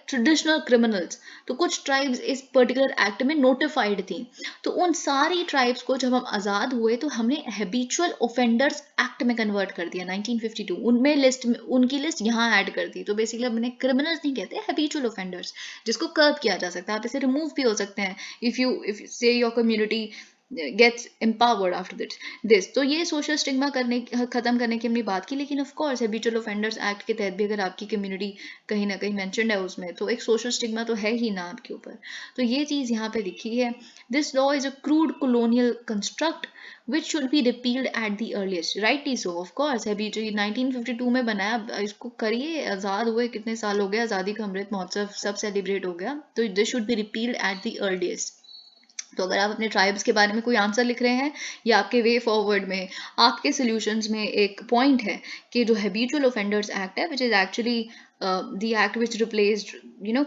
ट्रेडिशनल क्रिमिनल्स। तो कुछ ट्राइब्स इस पर्टिकुलर एक्ट में नोटिफाइड थी। तो उन सारी ट्राइब्स को जब हम आज़ाद हुए तो हमने हैबिचुअल ऑफेंडर्स एक्ट में कन्वर्ट कर दिया 1952, उनमें लिस्ट में उनकी लिस्ट यहाँ ऐड कर दी। तो बेसिकली अब उन्हें क्रिमिनल्स नहीं कहते, हैबिचुअल ऑफेंडर्स, जिसको कर्ब किया जा सकता है, आप इसे रिमूव भी हो सकते हैं if say your community gets empowered after this. तो ये सोशल स्टिग्मा खत्म करने की हमने बात की, लेकिन of course habitual offenders act के तहत भी अगर आपकी कम्युनिटी कहीं ना कहीं मेंशन्ड है उसमें, तो एक सोशल स्टिग्मा तो है ही ना आपके ऊपर। तो ये चीज़ यहाँ पे लिखी है, this law is a crude colonial construct which should be repealed at the earliest, rightly so, of course। अभी जो 1952 में बनाया, इसको करिए, आज़ाद हुए कितने साल हो गए, आज़ादी का अमृत महोत्सव सब सेलिब्रेट हो गया, तो this should be repealed at the earliest. तो अगर आप अपने ट्राइब्स के बारे में कोई आंसर लिख रहे हैं या आपके वे फॉरवर्ड में आपके सॉल्यूशंस में एक पॉइंट है कि जो हैबिचुअल ऑफेंडर्स एक्ट है, which is actually the act which replaced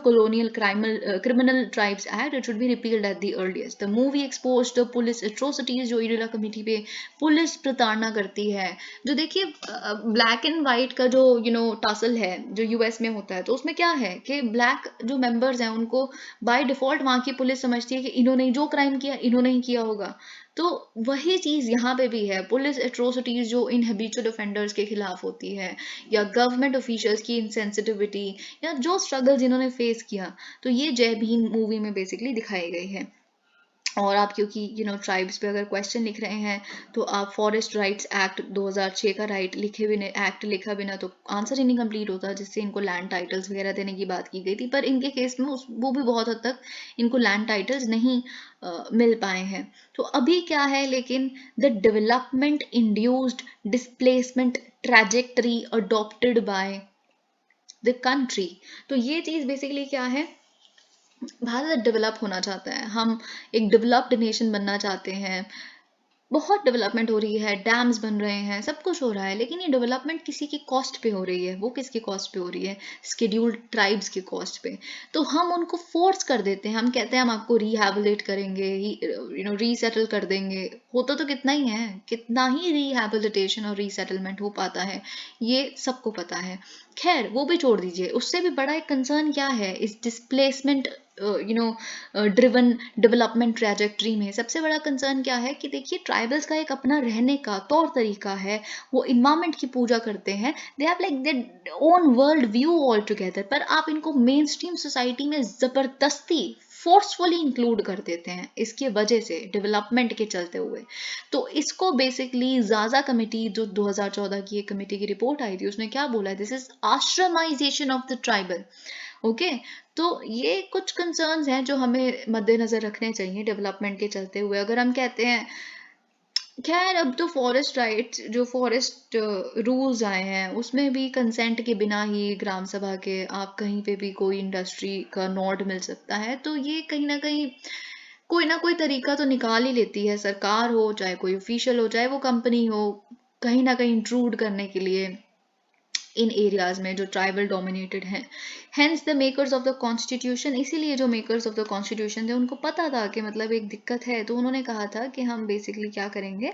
colonial criminal tribes act, it should be repealed at the earliest। the movie exposed the police atrocities जो इरेला कमेटी पे पुलिस प्रताड़ना करती है। जो देखिए ब्लैक एंड वाइट का जो टासल है जो यूएस में होता है, तो उसमें क्या है कि ब्लैक जो मेंबर्स हैं उनको बाय डिफॉल्ट वहाँ की पुलिस समझती है कि इन्होंने जो क्राइम किया इन्होंने ही किया होगा। तो वही चीज़ यहाँ पे भी है, पुलिस एट्रोसिटीज जो इन हैबिचुअल ऑफेंडर्स के खिलाफ होती है, या गवर्नमेंट ऑफिशियल्स की इनसेंसिटिविटी, या जो स्ट्रगल जिन्होंने फेस किया, तो ये जय भीम मूवी में बेसिकली दिखाए गए हैं। और आप क्योंकि ट्राइब्स पे अगर क्वेश्चन लिख रहे हैं तो आप फॉरेस्ट राइट्स एक्ट 2006 का राइट लिखे बिना, एक्ट लिखा बिना तो आंसर ही नहीं कंप्लीट होता, जिससे इनको लैंड टाइटल्स वगैरह देने की बात की गई थी। पर इनके केस में वो भी बहुत हद तक इनको लैंड टाइटल्स नहीं मिल पाए हैं। तो अभी क्या है, लेकिन the development induced displacement trajectory adopted by the country. तो ये चीज़ बेसिकली क्या है, भारत डेवलप होना चाहता है, हम एक डेवलप्ड नेशन बनना चाहते हैं, बहुत डेवलपमेंट हो रही है, डैम्स बन रहे हैं, सब कुछ हो रहा है, लेकिन ये डेवलपमेंट किसी की कॉस्ट पे हो रही है। वो किसकी कॉस्ट पे हो रही है, स्केड्यूल्ड ट्राइब्स की कॉस्ट पे। तो हम उनको फोर्स कर देते हैं, हम कहते हैं हम आपको रिहैबिलिट करेंगे, रीसेटल कर देंगे। होता तो कितना ही है, कितना ही रिहैबिलिटेशन और रीसेटलमेंट हो पाता है, ये सबको पता है। खैर वो भी छोड़ दीजिए, उससे भी बड़ा एक कंसर्न क्या है, इस डिस्प्लेसमेंट ड्रिवन डेवलपमेंट ट्रैजेक्टरी में सबसे बड़ा कंसर्न क्या है कि देखिए ट्राइबल्स का एक अपना रहने का तौर तरीका है, वो इन्वायरमेंट की पूजा करते हैं, they have like their own world view all together, पर आप इनको मेन स्ट्रीम सोसाइटी में ज़बरदस्ती फोर्सफुली इंक्लूड कर देते हैं इसकी वजह से डेवलपमेंट के चलते हुए। तो इसको बेसिकली जाजा कमेटी, जो 2014 की एक कमेटी की रिपोर्ट आई थी, उसने क्या बोला है, this is ashramization of the tribal. Okay, तो ये कुछ कंसर्न्स हैं जो हमें मद्देनजर रखने चाहिए डेवलपमेंट के चलते हुए। अगर हम कहते हैं, खैर अब तो फॉरेस्ट राइट्स, जो फॉरेस्ट रूल्स आए हैं उसमें भी कंसेंट के बिना ही ग्राम सभा के आप कहीं पे भी कोई इंडस्ट्री का नोड मिल सकता है, तो ये कहीं ना कोई तरीका तो निकाल ही लेती है सरकार, हो चाहे कोई ऑफिशियल हो, चाहे वो कंपनी हो, कहीं ना कहीं इंट्रूड करने के लिए इन एरियाज में जो ट्राइबल डोमिनेटेड हैं। Hence the makers of the constitution, इसीलिए जो मेकर्स ऑफ द कॉन्स्टिट्यूशन थे उनको पता था कि मतलब एक दिक्कत है, तो उन्होंने कहा था कि हम बेसिकली क्या करेंगे,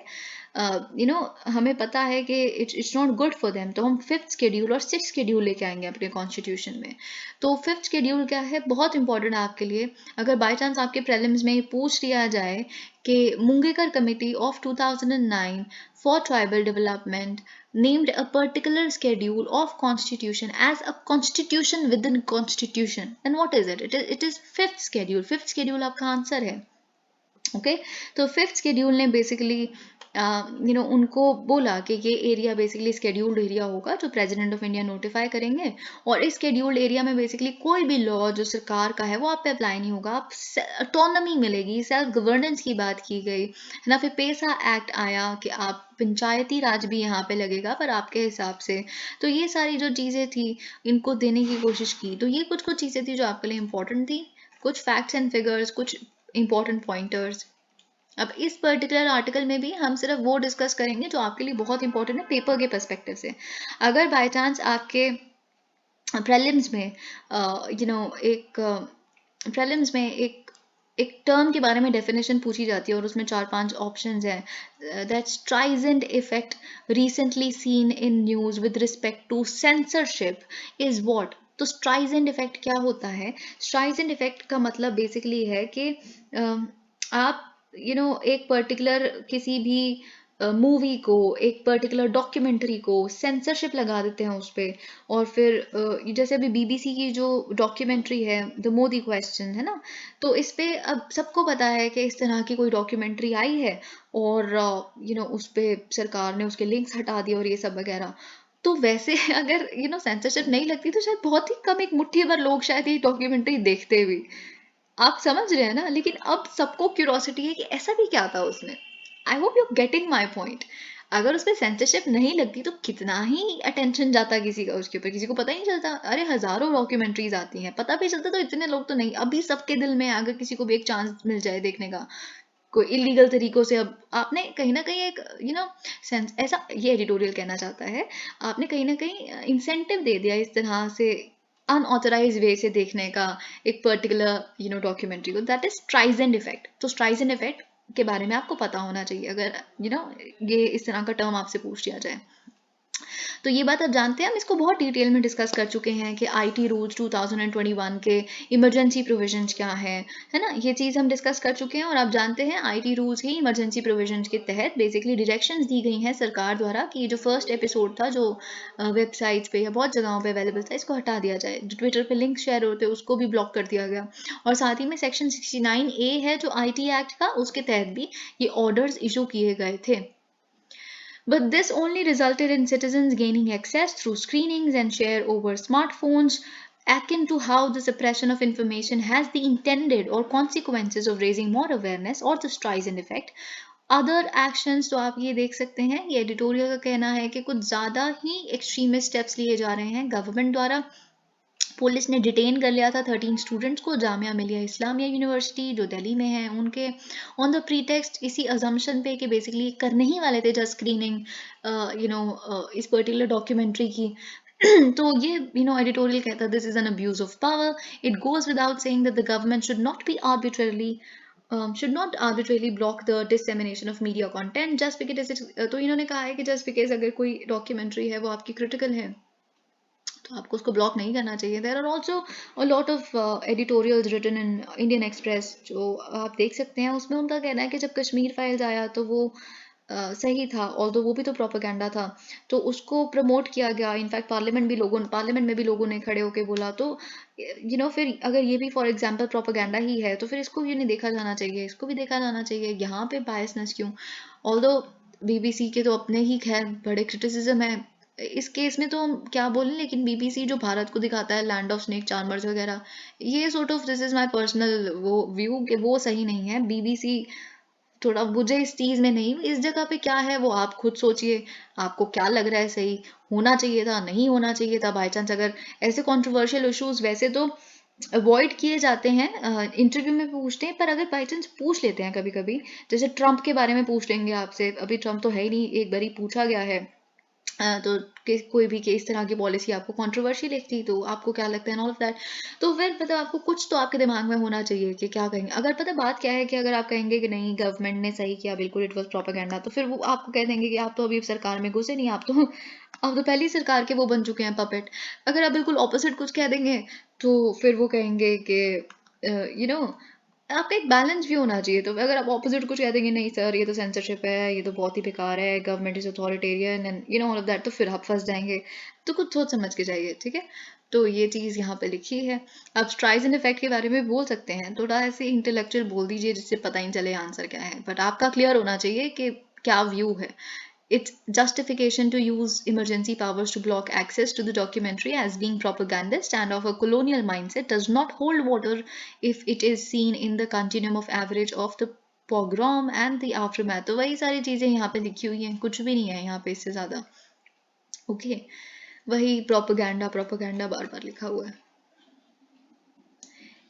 हमें पता है कि it's not good for them, तो हम फिफ्थ शेड्यूल और सिक्स शेड्यूल लेके आएंगे अपने कॉन्स्टिट्यूशन में। तो फिफ्थ शेड्यूल क्या है, बहुत इंपॉर्टेंट है आपके लिए। अगर बाई चांस आपके प्रेलिम्स में पूछ लिया जाए कि Mungekar committee of 2009 for tribal development named a particular schedule of constitution as a constitution within constitution, then what is it? It is fifth schedule. Fifth schedule आपका आंसर है। ओके, तो फिफ्थ शेड्यूल ने बेसिकली उनको बोला कि ये एरिया बेसिकली स्केड्यूल्ड एरिया होगा जो प्रेसिडेंट ऑफ इंडिया नोटिफाई करेंगे, और इस स्केड्यूल्ड एरिया में बेसिकली कोई भी लॉ जो सरकार का है वो आप पे अप्लाई नहीं होगा, आप ऑटोनॉमी मिलेगी, सेल्फ गवर्नेंस की बात की गई है ना। फिर पेसा एक्ट आया कि आप पंचायती राज भी यहाँ पे लगेगा पर आपके हिसाब से। तो ये सारी जो चीज़ें थी इनको देने की कोशिश की। तो ये कुछ चीज़ें थी जो आपके लिए इंपॉर्टेंट थी, कुछ फैक्ट्स एंड फिगर्स, कुछ इंपॉर्टेंट पॉइंटर्स। अब इस पर्टिकुलर आर्टिकल में भी हम सिर्फ वो डिस्कस करेंगे जो आपके लिए बहुत इंपॉर्टेंट है पेपर के पर्सपेक्टिव से। अगर बाय चांस आपके प्रीलिम्स में एक प्रीलिम्स में एक टर्म के बारे में डेफिनेशन पूछी जाती है और उसमें 4-5 ऑप्शंस हैं, that's stringent effect recently seen in news with respect to censorship is what. तो स्ट्राइजेंट इफेक्ट क्या होता है? स्ट्राइजेंट इफेक्ट का मतलब बेसिकली है कि आप एक पर्टिकुलर किसी भी मूवी को, एक पर्टिकुलर डॉक्यूमेंट्री को सेंसरशिप लगा देते हैं उस पर, और फिर जैसे अभी बीबीसी की जो डॉक्यूमेंट्री है द मोदी क्वेश्चन है ना, तो इस पे अब सबको पता है कि इस तरह की कोई डॉक्यूमेंट्री आई है और उस पे सरकार ने उसके लिंक्स हटा दिए और ये सब वगैरह। तो वैसे अगर सेंसरशिप नहीं लगती तो शायद बहुत ही कम, एक मुट्ठी भर लोग शायद ये डॉक्यूमेंट्री देखते भी, आप समझ रहे हैं ना। लेकिन अब सबको क्यूरोसिटी है कि ऐसा भी क्या था उसमें। I hope you getting my point. अगर उसमें सेंसरशिप नहीं लगती तो कितना ही अटेंशन जाता किसी का उसके ऊपर, किसी को पता ही नहीं चलता। अरे हजारों डॉक्यूमेंट्रीज आती हैं, पता भी चलता तो इतने लोग तो नहीं। अभी सबके दिल में अगर किसी को भी एक चांस मिल जाए देखने का कोई इलीगल तरीकों से, अब आपने कहीं ना कहीं एक सेंस, ऐसा ये एडिटोरियल कहना चाहता है, आपने कहीं ना कहीं इंसेंटिव दे दिया इस तरह से अनऑथराइज वे से देखने का एक पर्टिकुलर डॉक्यूमेंट्री को, दैट इज स्ट्राइजेंट इफेक्ट। तो स्ट्राइजेंट इफेक्ट के बारे में आपको पता होना चाहिए अगर ये इस तरह का टर्म आपसे पूछ लिया जाए। तो ये बात आप जानते हैं, हम इसको बहुत डिटेल में डिस्कस कर चुके हैं कि आईटी रूल्स 2021 के इमरजेंसी प्रोविजंस क्या है ना, ये चीज़ हम डिस्कस कर चुके हैं। और आप जानते हैं आईटी रूल्स के इमरजेंसी प्रोविजंस के तहत बेसिकली डायरेक्शंस दी गई हैं सरकार द्वारा कि जो फर्स्ट एपिसोड था जो वेबसाइट्स पे या बहुत जगहों पे अवेलेबल था, इसको हटा दिया जाए। जो ट्विटर पे लिंक शेयर होते उसको भी ब्लॉक कर दिया गया। और साथ ही में सेक्शन 69A है जो आईटी एक्ट का, उसके तहत भी ये ऑर्डर्स इशू किए गए थे। But this only resulted in citizens gaining access through screenings and share over smartphones, akin to how the suppression of information has the intended or consequences of raising more awareness or the Streisand effect. Other actions तो आप ये देख सकते हैं, ये एडिटोरियल का कहना है कि कुछ ज़्यादा ही एक्सट्रीमिस्ट स्टेप्स लिए जा रहे हैं गवर्नमेंट द्वारा। पुलिस ने डिटेन कर लिया था 13 स्टूडेंट्स को जामिया मिलिया इस्लामिया यूनिवर्सिटी जो दिल्ली में है उनके, ऑन द प्रीटेक्स्ट इसी अजम्पशन पे कि बेसिकली करने ही वाले थे जस्ट स्क्रीनिंग इस पर्टिकुलर डॉक्यूमेंट्री की। तो ये एडिटोरियल कहता है this is an abuse of power, it goes without saying that the government should not B arbitrarily should not arbitrarily block the dissemination of media content just because तो इन्होंने कहा है कि जस्ट बिकॉज अगर कोई डॉक्यूमेंट्री है वो आपकी क्रिटिकल है तो आपको उसको ब्लॉक नहीं करना चाहिए. There are also a lot of editorials written in Indian Express जो आप देख सकते हैं. उसमें उनका कहना है कि जब कश्मीर फाइल्स आया तो वो सही था, ऑल्दो वो भी तो प्रोपेगेंडा था, तो उसको प्रमोट किया गया. इनफैक्ट पार्लियामेंट में भी लोगों ने खड़े होकर बोला. तो फिर अगर ये भी फॉर एग्जांपल प्रोपेगेंडा ही है तो फिर इसको क्यों नहीं देखा जाना चाहिए, इसको भी देखा जाना चाहिए. यहाँ पे बायसनेस क्यों? ऑल्दो बीबीसी के तो अपने ही खैर बड़े क्रिटिसिज्म है इस केस में, तो हम क्या बोलें. लेकिन बीबीसी जो भारत को दिखाता है लैंड ऑफ स्नेक चार्मर्स वगैरह, ये sort of this is my personal वो व्यू कि वो सही नहीं है. बीबीसी थोड़ा मुझे इस चीज में नहीं, इस जगह पे क्या है वो आप खुद सोचिए. आपको क्या लग रहा है सही होना चाहिए था, नहीं होना चाहिए था. बाई चांस अगर ऐसे कंट्रोवर्शियल इश्यूज वैसे तो अवॉइड किए जाते हैं, इंटरव्यू में पूछते हैं, पर अगर बाई चांस पूछ लेते हैं कभी कभी, जैसे ट्रंप के बारे में पूछ लेंगे आपसे. अभी ट्रंप तो है ही नहीं, एक बारी पूछा गया है. तो कोई भी इस तरह की पॉलिसी आपको कंट्रोवर्शियल लगती तो आपको क्या लगता है ऑल ऑफ दैट. तो फिर मतलब आपको कुछ तो आपके दिमाग में होना चाहिए कि क्या कहेंगे. अगर पता बात क्या है कि अगर आप कहेंगे कि नहीं गवर्नमेंट ने सही किया बिल्कुल इट वाज प्रोपेगेंडा, तो फिर वो आपको कह देंगे कि आप तो अभी सरकार में घुसे नहीं, आप तो पहली सरकार के वो बन चुके हैं पपेट. अगर आप बिल्कुल ऑपोजिट कुछ कह देंगे तो फिर वो कहेंगे कि यू नो आपका एक बैलेंस भी होना चाहिए. तो अगर आप ऑपोजिट कुछ कह देंगे नहीं सर ये तो सेंसरशिप है, ये तो बहुत ही बेकार है, government is authoritarian and all of that, तो फिर आप फंस जाएंगे. तो कुछ सोच समझ के जाइए, ठीक है. तो ये चीज़ यहाँ पे लिखी है. आप स्ट्राइज एंड इफेक्ट के बारे में बोल सकते हैं, थोड़ा ऐसे इंटेलेक्चुअल बोल दीजिए जिससे पता ही चले आंसर क्या है, बट आपका क्लियर होना चाहिए कि क्या व्यू है. Its justification to use emergency powers to block access to the documentary as being propagandist and of a colonial mindset does not hold water if it is seen in the continuum of average of the pogrom and the aftermath. तो वही सारी चीजें यहाँ पे लिखी हुई हैं, कुछ भी नहीं है यहाँ पे इससे ज्यादा. ओके वही प्रोपेगेंडा प्रोपेगेंडा बार बार लिखा हुआ है.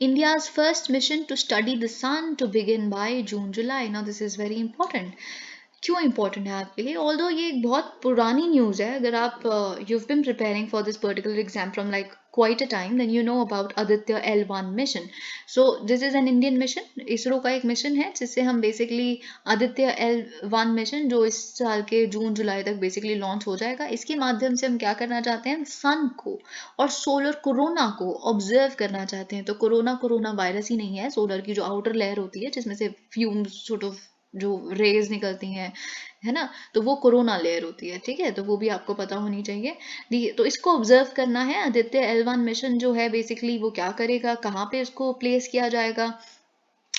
India's first mission to study the sun to begin by June-July. Now this is very important. क्यों इम्पोर्टेंट है आपके लिए? ऑल्दो ये एक बहुत पुरानी न्यूज़ है. अगर आप you've been preparing for this particular exam from like quite a time, then you know about Aditya L1 mission. So this is an Indian mission. ISRO का एक मिशन है जिससे हम बेसिकली आदित्य L1 मिशन जो इस साल के जून जुलाई तक बेसिकली लॉन्च हो जाएगा, इसके माध्यम से हम क्या करना चाहते हैं, सन को और सोलर कोरोना को ऑब्जर्व करना चाहते हैं. तो कोरोना वायरस ही नहीं है, सोलर की जो आउटर लेयर होती है जिसमें से फ्यूम्स सॉर्ट ऑफ जो रेज निकलती हैं, है ना, तो वो कोरोना लेयर होती है. ठीक है, तो वो भी आपको पता होनी चाहिए. तो इसको ऑब्जर्व करना है. आदित्य L1 मिशन जो है बेसिकली वो क्या करेगा, कहाँ पे इसको प्लेस किया जाएगा,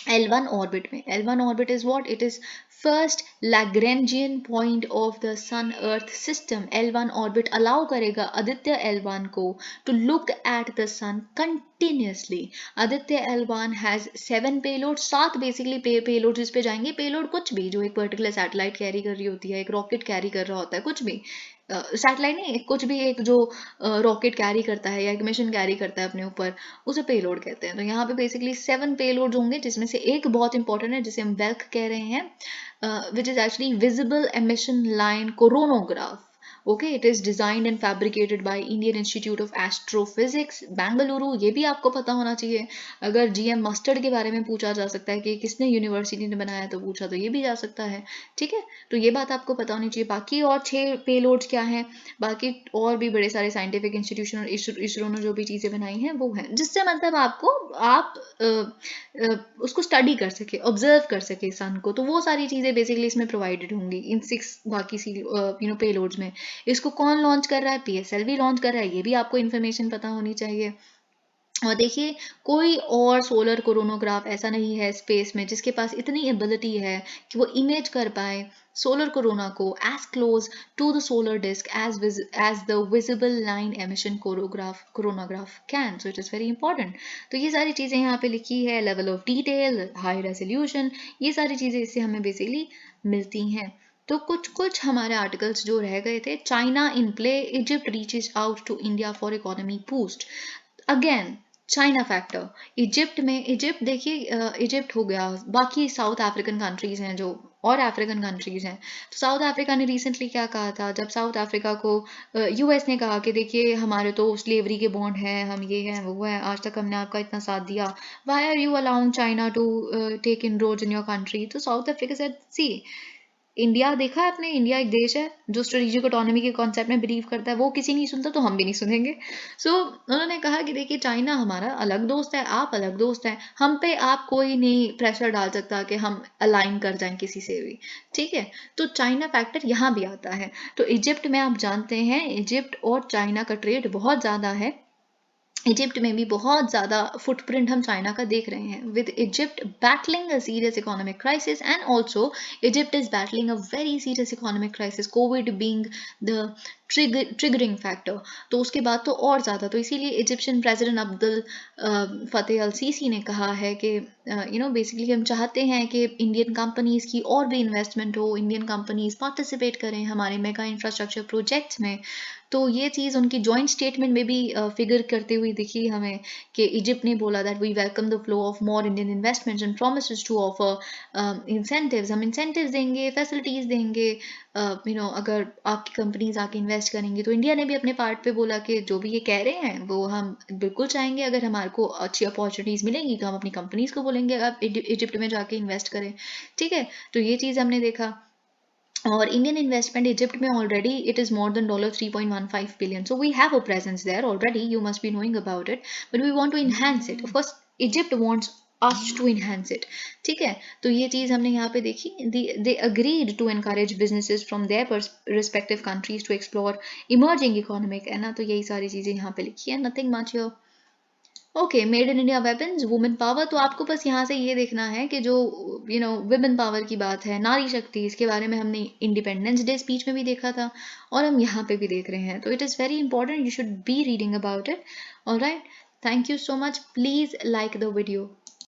L1 orbit में. L1 orbit is what? It is first Lagrangian point of the Sun Earth system. L1 orbit allow करेगा आदित्य L1 को to look at the sun continuously. Aditya L1 has 7 payloads, 7 basically payloads इस पे जाएंगे. पेलोड कुछ भी जो एक पर्टिकुलर सैटेलाइट कैरी कर रही होती है, एक रॉकेट कैरी कर रहा होता है, कुछ भी सैटेलाइट नहीं, कुछ भी एक जो रॉकेट कैरी करता है या एक मिशन कैरी करता है अपने ऊपर, उसे पेलोड कहते हैं. तो यहाँ पे बेसिकली 7 पेलोड्स होंगे जिसमें से एक बहुत इंपॉर्टेंट है जिसे हम वेल्क कह रहे हैं, which is actually visible emission line coronagraph. Okay, it is designed and fabricated by Indian institute of astrophysics Bengaluru. ये भी आपको पता होना चाहिए. अगर जीएम मस्टर्ड के बारे में पूछा जा सकता है कि किसने यूनिवर्सिटी ने बनाया तो पूछा तो ये भी जा सकता है. ठीक है, तो ये बात आपको पता होनी चाहिए. बाकी और 6 पेलोड्स क्या हैं, बाकी और भी बड़े सारे साइंटिफिक इंस्टीट्यूशन और इसरो ने जो भी चीज़ें बनाई हैं वो हैं, जिससे मतलब आप उसको स्टडी कर सके, ऑब्जर्व कर सके सन को. तो वो सारी चीज़ें बेसिकली इसमें प्रोवाइडेड होंगी इन 6 बाकी सी पेलोड्स में. इसको कौन लॉन्च कर रहा है, पीएसएलवी लॉन्च कर रहा है, ये भी आपको इन्फॉर्मेशन पता होनी चाहिए. और देखिए कोई और सोलर कोरोनोग्राफ ऐसा नहीं है स्पेस में जिसके पास इतनी एबिलिटी है कि वो इमेज कर पाए सोलर कोरोना को as close to the solar disc as the visible line emission coronagraph can. So it is very important. तो ये सारी चीज़ें यहाँ पे लिखी है, level of detail, high resolution, ये सारी चीज़ें इससे हमें बेसिकली मिलती हैं. तो कुछ हमारे आर्टिकल्स जो रह गए थे. China in play, Egypt reaches out to India for economy boost. Again China factor. Egypt देखिए, इजिप्ट हो गया, बाकी साउथ अफ्रीकन कंट्रीज हैं जो और अफ्रीकन कंट्रीज हैं. तो साउथ अफ्रीका ने रिसेंटली क्या कहा था, जब साउथ अफ्रीका को यूएस ने कहा कि देखिए हमारे तो स्लेवरी के बॉन्ड हैं, हम ये हैं वो हैं, आज तक हमने आपका इतना साथ दिया, why are you allowing China to take inroads in your country. तो south Africa said see India देखा है आपने, इंडिया एक देश है जो स्ट्रेटेजिक ऑटोनॉमी के कॉन्सेप्ट में बिलीव करता है, वो किसी नहीं सुनता तो हम भी नहीं सुनेंगे। सो उन्होंने कहा कि देखिए चाइना हमारा अलग दोस्त है, आप अलग दोस्त हैं, हम पे आप कोई नहीं प्रेशर डाल सकता कि हम अलाइन कर जाएं किसी से भी, ठीक है। तो चाइना फैक्टर यहाँ भी आता है। तो इजिप्ट में आप जानते हैं इजिप्ट और चाइना का ट्रेड बहुत ज़्यादा है। इजिप्ट में भी बहुत ज़्यादा फुटप्रिंट हम चाइना का देख रहे हैं, with Egypt battling a serious economic crisis and also Egypt is battling a very serious economic crisis, covid being the triggering factor. तो उसके बाद तो और ज़्यादा, तो इसीलिए Egyptian president Abdul Fattah al Sisi ने कहा है कि बेसिकली हम चाहते हैं कि इंडियन कंपनीज़ की और भी इन्वेस्टमेंट हो, इंडियन कंपनीज़ पार्टिसिपेट करें हमारे मेगा इंफ्रास्ट्रक्चर प्रोजेक्ट्स में। तो ये चीज़ उनकी जॉइंट स्टेटमेंट में भी फिगर करते हुए दिखी हमें कि इजिप्ट ने बोला that we welcome the flow of more Indian investments and promises to offer incentives, हम इंसेंटिव्स देंगे, फैसिलिटीज़ देंगे, अगर आपकी कंपनीज आके इन्वेस्ट करेंगी। तो इंडिया ने भी अपने पार्ट पे बोला कि जो भी ये कह रहे हैं वो हम बिल्कुल चाहेंगे, अगर हमारे को अच्छी अपॉर्चुनिटीज़ मिलेंगी तो हम अपनी कंपनीज को बोलेंगे आप इजिप्ट में जाके इन्वेस्ट करें, ठीक है। तो ये चीज़ हमने देखा। और इंडियन इन्वेस्टमेंट इजिप्ट में already it is more than $3.15 billion, so we have a presence there already, you must be knowing about it, but we want to enhance it, of course Egypt wants us to enhance it, ठीक है। तो ये चीज़ हमने यहाँ पे देखी, they agreed to encourage businesses from their respective countries to explore emerging economic, है ना। तो यही सारी चीज़ें यहाँ पे लिखी है, nothing much here। Okay, made in India weapons, women power, तो आपको बस यहाँ से ये देखना है कि जो वुमेन पावर की बात है, नारी शक्ति, इसके बारे में हमने इंडिपेंडेंस डे स्पीच में भी देखा था और हम यहाँ पे भी देख रहे हैं। तो it is very important, you should be reading about it. Alright, thank you so much, please like the video.